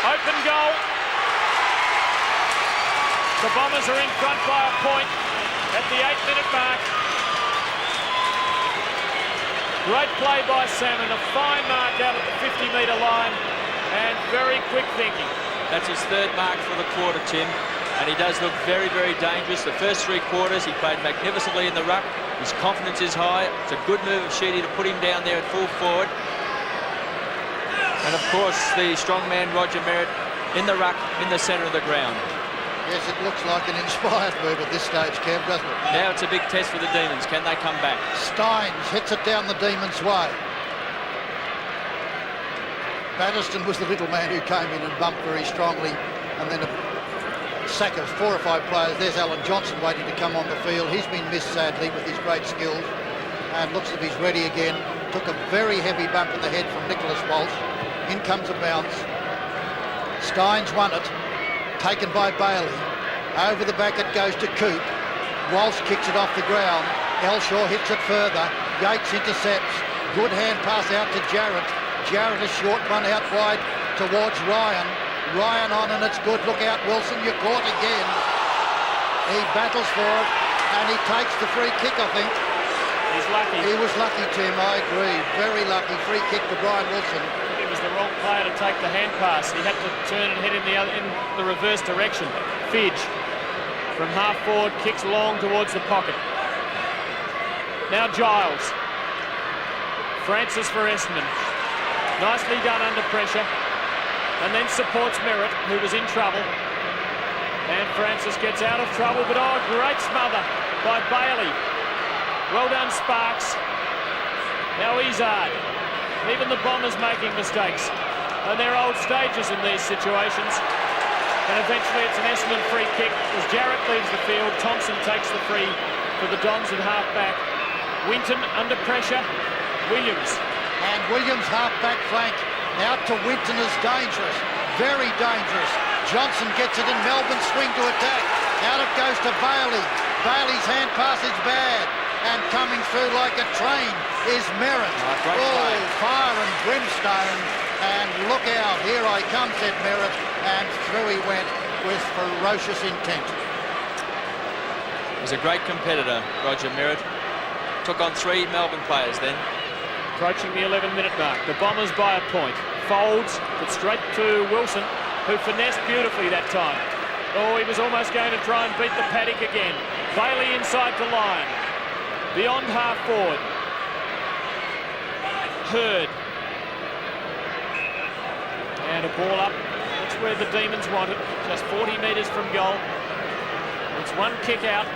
A: Open goal. The Bombers are in front by a point at the 8-minute mark. Great play by Salmon, a fine mark out at the 50-metre line, and very quick thinking.
C: That's his third mark for the quarter, Tim, and he does look very, very dangerous. The first 3 quarters, he played magnificently in the ruck. His confidence is high. It's a good move of Sheedy to put him down there at full forward. And of course, the strong man, Roger Merritt, in the ruck, in the centre of the ground.
B: Yes, it looks like an inspired move at this stage, Kev, doesn't it?
C: Now it's a big test for the Demons. Can they come back?
B: Steins hits it down the Demons' way. Batterston was the little man who came in and bumped very strongly, and then a sack of 4 or 5 players. There's Alan Johnson waiting to come on the field. He's been missed sadly with his great skills, and looks as if he's ready again. Took a very heavy bump in the head from Nicholas Walsh. In comes a bounce. Steins won it. Taken by Bailey. Over the back it goes to Coop. Walsh kicks it off the ground. Elshaw hits it further. Yates intercepts. Good hand pass out to Jarrett. Jarrett a short one out wide towards Ryan. Ryan on, and it's good. Look out, Wilson, you're caught again. He battles for it, and he takes the free kick, I think.
A: He's lucky.
B: He was lucky, Tim, I agree. Very lucky. Free kick to Brian Wilson.
A: He was the wrong player to take the hand pass. He had to turn and head in the reverse direction. Fidge from half forward kicks long towards the pocket. Now Giles. Francis for Essendon. Nicely done under pressure. And then supports Merritt, who was in trouble. And Francis gets out of trouble, but oh, great smother by Bailey. Well done, Sparks. Now Izard. Even the Bombers making mistakes. And they're old stages in these situations. And eventually it's an Essendon free kick as Jarrett leaves the field. Thompson takes the free for the Dons at half-back. Winton under pressure. Williams.
B: And Williams half-back flank. Out to Winton is dangerous. Very dangerous. Johnson gets it in. Melbourne swing to attack. Out it goes to Bailey. Bailey's hand pass is bad. And coming through like a train is Merritt. Oh, fire and brimstone. And look out, here I come, said Merritt. And through he went with ferocious intent.
C: He's a great competitor, Roger Merritt. Took on 3 Melbourne players then.
A: Approaching the 11-minute mark. The Bombers by a point. Folds, but straight to Wilson, who finessed beautifully that time. Oh, he was almost going to try and beat the paddock again. Bailey inside to Lyon. Beyond half forward. Hurd. And a ball up. That's where the Demons want it. Just 40 metres from goal. It's one kick out.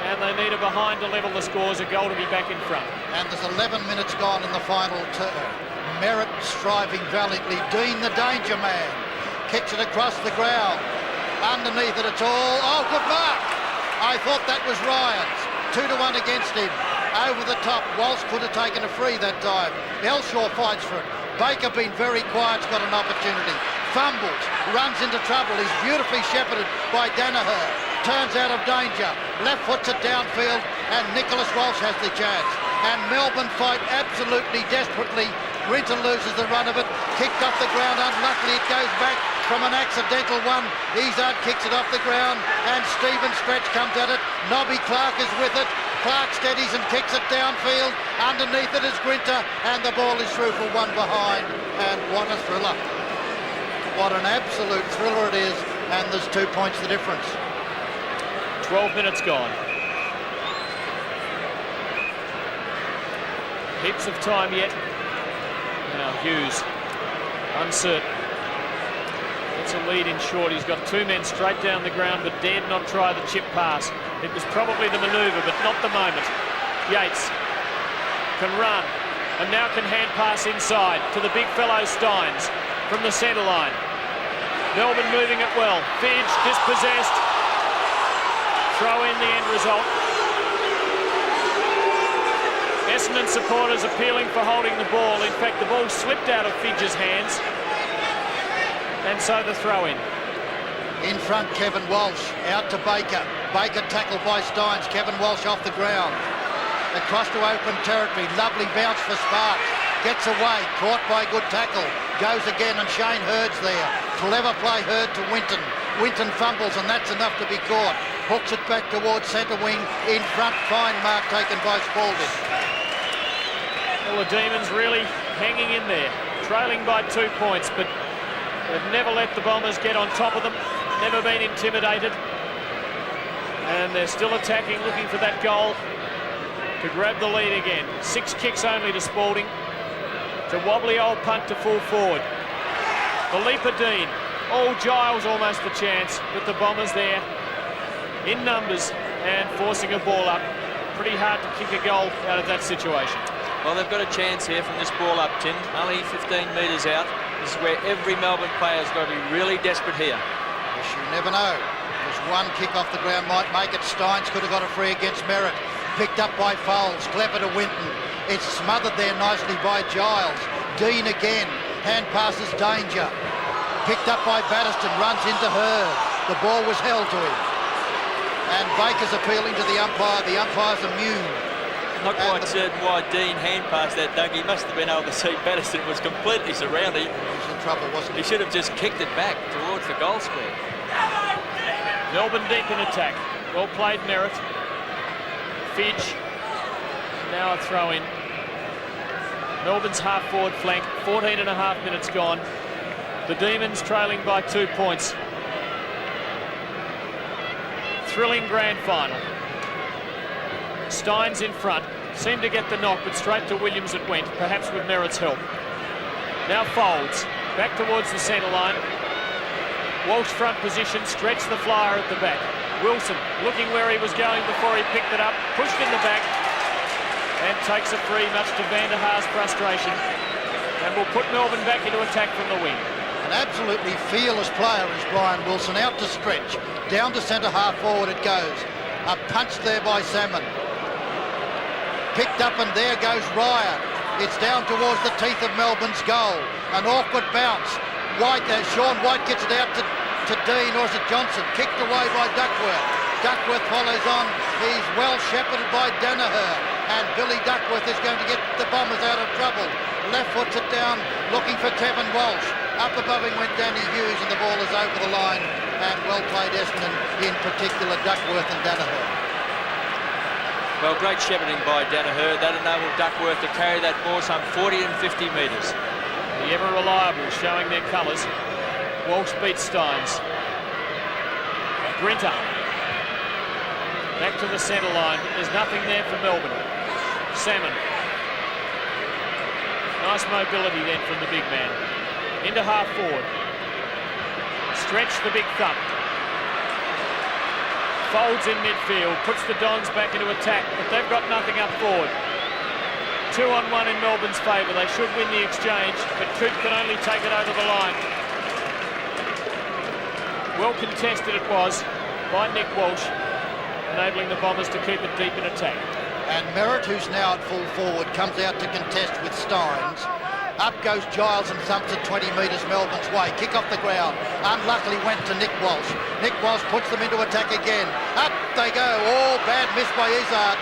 A: And they need a behind to level the scores, a goal to be back in front.
B: And there's 11 minutes gone in the final turn. Merritt striving valiantly. Dean, the danger man, kicks it across the ground. Underneath it, it's all... Oh, good mark! I thought that was Ryan's. 2-1 against him. Over the top. Walsh could have taken a free that time. Elshaw fights for it. Baker been very quiet, got an opportunity. Fumbles, runs into trouble. He's beautifully shepherded by Danaher. Turns out of danger. Left foots it downfield, and Nicholas Walsh has the chance. And Melbourne fight absolutely desperately. Grinton loses the run of it. Kicked off the ground. Unluckily, it goes back from an accidental one. Izard kicks it off the ground, and Stephen Stretch comes at it. Nobby Clark is with it. Clark steadies and kicks it downfield. Underneath it is Grinter, and the ball is through for one behind. And what a thriller. What an absolute thriller it is, and there's 2 points the difference.
A: 12 minutes gone. Heaps of time yet. Now Hughes, uncertain. Gets a lead in short. He's got 2 men straight down the ground, but dared not try the chip pass. It was probably the manoeuvre, but not the moment. Yates can run, and now can hand pass inside to the big fellow Steins from the centre line. Melbourne moving it well. Fidge dispossessed. Throw in the end result. Essendon supporters appealing for holding the ball. In fact, the ball slipped out of Fidge's hands. And so the throw in.
B: In front, Kevin Walsh. Out to Baker. Baker tackled by Steins. Kevin Walsh off the ground. Across to open territory. Lovely bounce for Sparks. Gets away. Caught by good tackle. Goes again, and Shane Hurd's there. Clever play, Hurd to Winton. Winton fumbles, and that's enough to be caught. Hooks it back towards centre wing. In front, fine mark taken by Spalding.
A: Well, the Demons really hanging in there. Trailing by 2 points, but they've never let the Bombers get on top of them. Never been intimidated. And they're still attacking, looking for that goal to grab the lead again. 6 kicks only to Spalding. It's a wobbly old punt to full forward. Philippa Dean. Oh, Giles almost the chance, but the Bombers there in numbers and forcing a ball up. Pretty hard to kick a goal out of that situation.
C: Well, they've got a chance here from this ball up, Tim. Only 15 metres out. This is where every Melbourne player's got to be really desperate here.
B: Yes, you never know. There's one kick off the ground might make it. Steins could have got a free against Merritt. Picked up by Foles. Clever to Winton. It's smothered there nicely by Giles. Dean again. Hand passes danger. Picked up by Batterston. Runs into her. The ball was held to him. And Baker's appealing to the umpire. The umpire's immune.
C: Not quite certain why Dean hand passed that, Doug. He must have been able to see Batterston was completely surrounded.
B: He was in trouble, wasn't he?
C: He should have just kicked it back towards the goal square.
A: Melbourne deep in attack. Well played, Merritt. Fidge Now a throw in. Melbourne's half-forward flank, 14.5 minutes gone. The Demons trailing by 2 points. Thrilling grand final. Steins in front. Seemed to get the knock, but straight to Williams it went, perhaps with Merritt's help. Now Folds, back towards the centre line. Walsh front position, stretched the flyer at the back. Wilson looking where he was going before he picked it up, pushed in the back, and takes a free, much to Van der Haar's frustration, and will put Melbourne back into attack from the wing.
B: An absolutely fearless player is Brian Wilson, out to stretch, down to centre half forward it goes. A punch there by Salmon. Picked up and there goes Ryan. It's down towards the teeth of Melbourne's goal. An awkward bounce. Sean Wight gets it out to Dean, or is it Johnson? Kicked away by Duckworth. Duckworth follows on. He's well shepherded by Danaher. And Billy Duckworth is going to get the Bombers out of trouble. Left foots it down, looking for Kevin Walsh. Up above him went Danny Hughes, and the ball is over the line. And well played Essendon, in particular Duckworth and Danaher.
C: Well, great shepherding by Danaher. That enabled Duckworth to carry that ball some 40 and 50 metres.
A: The ever-reliable showing their colours. Walsh beats Steins. Grinter. Back to the centre line. There's nothing there for Melbourne. Salmon. Nice mobility then from the big man. Into half forward. Stretch the big thump. Folds in midfield, puts the Dons back into attack, but they've got nothing up forward. 2-on-1 in Melbourne's favour. They should win the exchange, but Coote can only take it over the line. Well contested it was by Nick Walsh, enabling the Bombers to keep it deep in attack.
B: And Merritt, who's now at full forward, comes out to contest with Steins. Up goes Giles and thumps it 20 metres Melbourne's way. Kick off the ground. Unluckily went to Nick Walsh. Nick Walsh puts them into attack again. Up they go. Oh, bad miss by Izzard.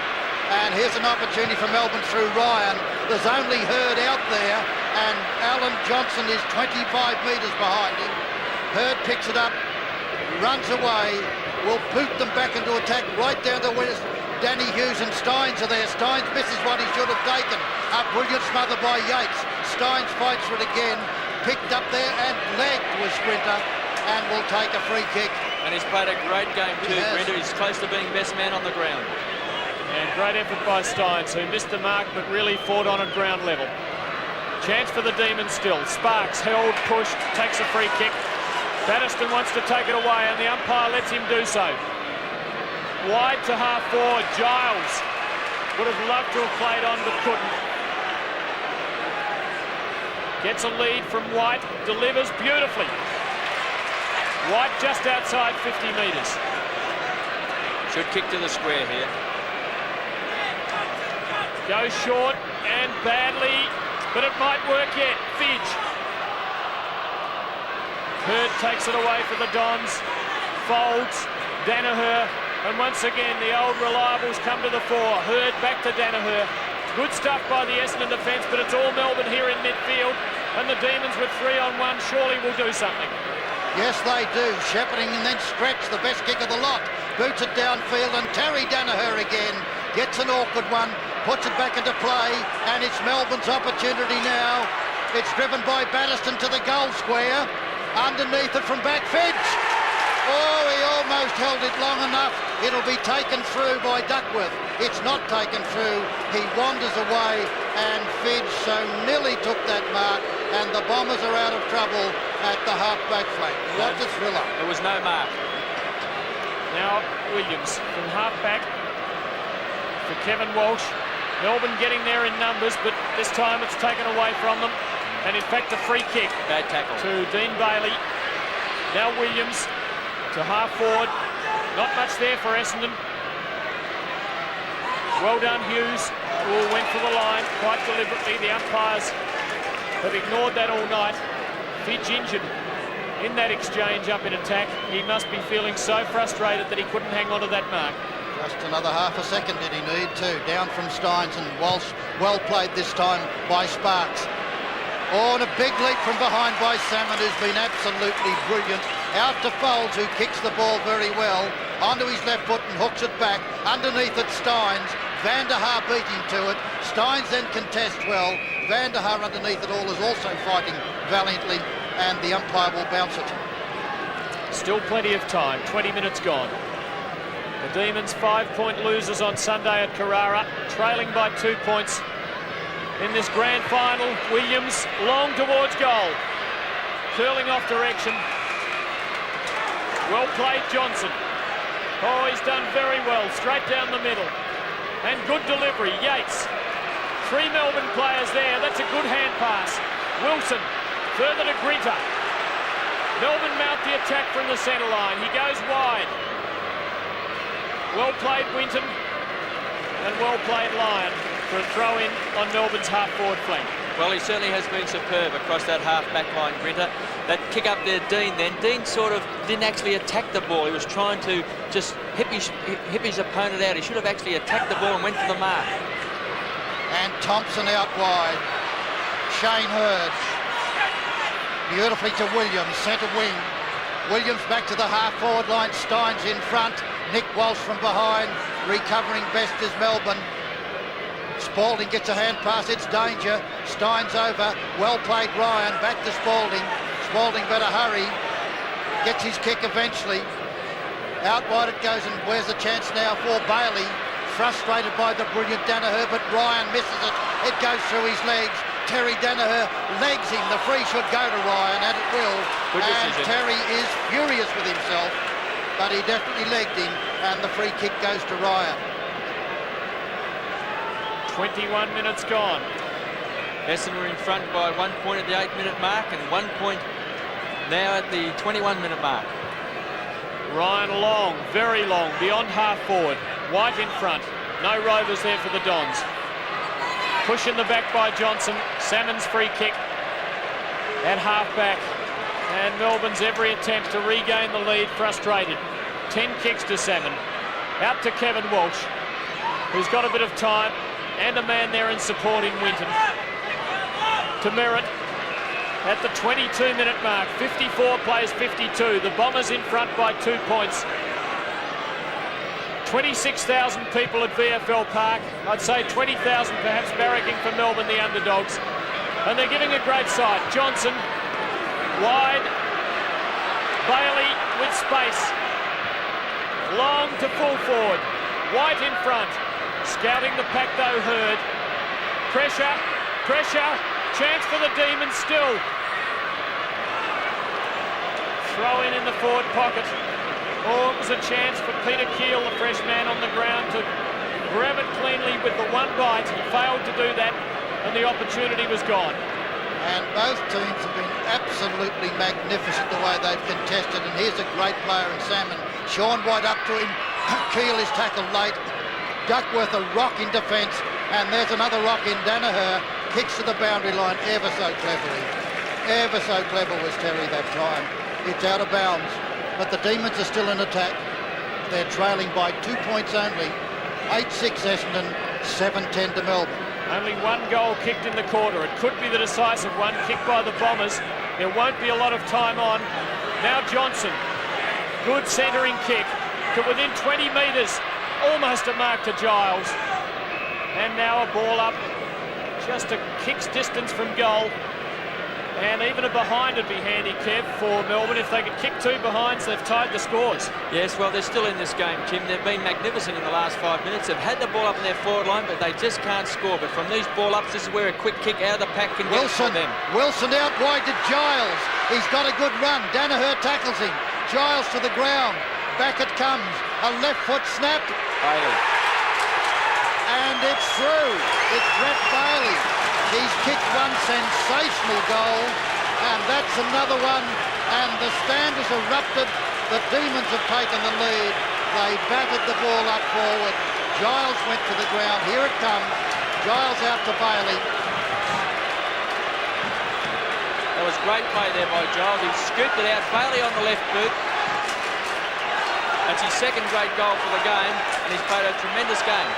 B: And here's an opportunity for Melbourne through Ryan. There's only Hurd out there, and Alan Johnson is 25 metres behind him. Hurd picks it up, runs away, will boot them back into attack right down to where Danny Hughes and Steins are there. Steins misses what he should have taken. A brilliant smother by Yates. Steins fights for it again. Picked up there and legged was Grinter, and will take a free kick.
C: And he's played a great game too, Grinter. He's close to being best man on the ground.
A: And great effort by Steins, who missed the mark but really fought on at ground level. Chance for the Demons still. Sparks held, pushed, takes a free kick. Batterston wants to take it away, and the umpire lets him do so. Wide to half forward. Giles would have loved to have played on but couldn't. Gets a lead from Wight, delivers beautifully. Wight just outside 50 metres.
C: Should kick to the square here.
A: Goes short and badly, but it might work yet. Fidge. Hurd takes it away for the Dons. Folds, Danaher, and once again the old reliables come to the fore. Hurd back to Danaher. Good stuff by the Essendon defence, but it's all Melbourne here in midfield, and the Demons with 3-on-1 surely will do something.
B: Yes, they do. Shepherding and then stretch, the best kick of the lot. Boots it downfield, and Terry Danaher again gets an awkward one, puts it back into play, and it's Melbourne's opportunity now. It's driven by Batterston to the goal square. Underneath it from back, Fidge. Oh, he almost held it long enough. It'll be taken through by Duckworth. It's not taken through. He wanders away, and Fidge so nearly took that mark, and the Bombers are out of trouble at the half-back flank. What a thriller.
C: There was no mark.
A: Now Williams from half-back for Kevin Walsh. Melbourne getting there in numbers, but this time it's taken away from them. And in fact, a free kick.
C: Bad tackle.
A: To Dean Bailey. Now Williams to half forward. Not much there for Essendon. Well done, Hughes, who went for the line quite deliberately. The umpires have ignored that all night. Fidge injured in that exchange up in attack. He must be feeling so frustrated that he couldn't hang on to that mark.
B: Just another half a second did he need too. Down from Steins, and Walsh well played this time by Sparks. Oh, and a big leap from behind by Salmon, who's been absolutely brilliant. Out to Folds, who kicks the ball very well. Onto his left foot and hooks it back. Underneath it, Steins. Van der Haar beating to it. Steins then contests well. Van der Haar underneath it all is also fighting valiantly, and the umpire will bounce it.
A: Still plenty of time, 20 minutes gone. The Demons 5-point losers on Sunday at Carrara, trailing by 2 points. In this grand final, Williams long towards goal. Curling off direction. Well played, Johnson. Oh, he's done very well, straight down the middle. And good delivery, Yates. 3 Melbourne players there, that's a good hand pass. Wilson, further to Grinter. Melbourne mount the attack from the centre line. He goes wide. Well played, Winton. And well played, Lyon, for a throw-in on Melbourne's half-forward flank.
C: Well, he certainly has been superb across that half-back line, Grinter. That kick up there, Dean, then. Dean sort of didn't actually attack the ball. He was trying to just hip his opponent out. He should have actually attacked the ball and went for the mark.
B: And Thompson out wide. Shane Hurd. Beautifully to Williams, centre wing. Williams back to the half-forward line. Steins in front. Nick Walsh from behind. Recovering best is Melbourne. Spalding gets a hand pass, it's danger. Steins over, well played Ryan, back to Spalding. Spalding better hurry, gets his kick eventually. Out wide it goes, and where's the chance now for Bailey? Frustrated by the brilliant Danaher, but Ryan misses it. It goes through his legs. Terry Danaher legs him, the free should go to Ryan, and it will.
C: Good
B: and
C: decision.
B: Terry is furious with himself, but he definitely legged him, and the free kick goes to Ryan.
A: 21 minutes gone.
C: Essendon were in front by 1 point at the 8-minute mark and 1 point now at the 21-minute mark.
A: Ryan long, very long, beyond half forward. Wight in front. No rovers there for the Dons. Push in the back by Johnson. Salmon's free kick at half back. And Melbourne's every attempt to regain the lead frustrated. 10 kicks to Salmon. Out to Kevin Walsh, who's got a bit of time. And a man there in supporting Winton. To Merritt at the 22-minute mark. 54 plays 52. The Bombers in front by 2 points. 26,000 people at VFL Park. I'd say 20,000 perhaps barracking for Melbourne, the underdogs. And they're giving a great sight. Johnson wide. Bailey with space. Long to full forward. Wight in front. Scouting the pack though, Hurd. Pressure, pressure, chance for the Demons still. Throw in the forward pocket. Oh, it was a chance for Peter Keel, the fresh man on the ground, to grab it cleanly with the one bite. He failed to do that, and the opportunity was gone.
B: And both teams have been absolutely magnificent the way they've contested, and here's a great player in Salmon. Sean White up to him. Keel is tackled late. Duckworth a rock in defence, and there's another rock in. Danaher kicks to the boundary line ever so cleverly. Ever so clever was Terry that time. It's out of bounds, but the Demons are still in attack. They're trailing by 2 points only. 8-6 Essendon, 7-10 to Melbourne.
A: Only one goal kicked in the quarter. It could be the decisive one, kicked by the Bombers. There won't be a lot of time on. Now Johnson, good centering kick to within 20 metres. Almost a mark to Giles. And now a ball up just a kick's distance from goal. And even a behind would be handy, Kev, for Melbourne. If they could kick 2 behinds, they've tied the scores.
C: Yes, well, they're still in this game, Tim. They've been magnificent in the last 5 minutes. They've had the ball up in their forward line, but they just can't score. But from these ball-ups, this is where a quick kick out of the pack can get it for them.
B: Wilson out wide to Giles. He's got a good run. Danaher tackles him. Giles to the ground. Back it comes. A left foot snap.
C: Bailey.
B: And it's through. It's Bret Bailey. He's kicked one sensational goal, and that's another one. And the stand has erupted. The Demons have taken the lead. They batted the ball up forward. Giles went to the ground. Here it comes. Giles out to Bailey.
C: That was great play there by Giles. He scooped it out. Bailey on the left boot. That's his second great goal for the game, and he's played a tremendous game.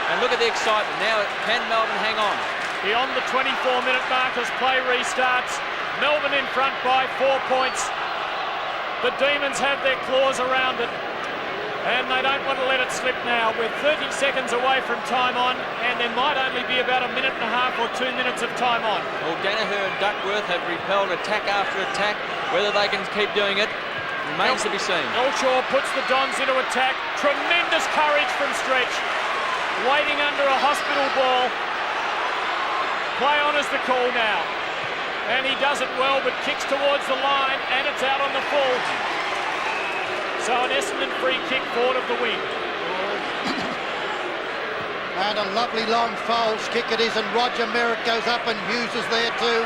C: And look at the excitement. Now, can Melbourne hang on?
A: Beyond the 24-minute mark as play restarts. Melbourne in front by 4 points. The Demons have their claws around it. And they don't want to let it slip now. We're 30 seconds away from time on, and there might only be about 1.5 minutes or 2 minutes of time on.
C: Well, Danaher and Duckworth have repelled attack after attack. Whether they can keep doing it remains to be seen.
A: Elshaw puts the Dons into attack. Tremendous courage from Stretch. Waiting under a hospital ball. Play on is the call now. And he does it well, but kicks towards the line, and it's out on the full. So an Essendon free kick forward of the wing.
B: And a lovely long Foles kick it is, and Roger Merritt goes up and Hughes is there too.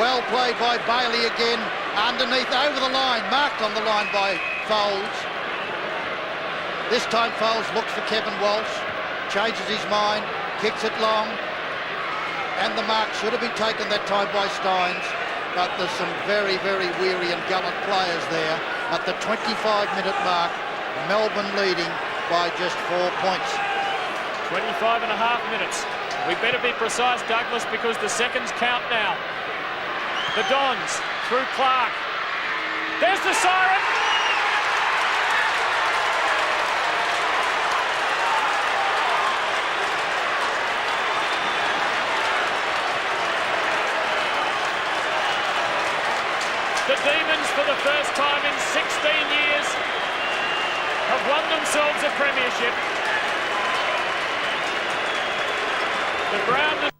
B: Well played by Bailey again. Underneath, over the line, marked on the line by Foles. This time Foles looks for Kevin Walsh, changes his mind, kicks it long. And the mark should have been taken that time by Steins. But there's some very, very weary and gallant players there. At the 25-minute mark, Melbourne leading by just 4 points.
A: 25 and a half minutes. We better be precise, Douglas, because the seconds count now. The Dons through Clark. There's the siren. The Demons, for the first time in 16 years, have won themselves a premiership. The ground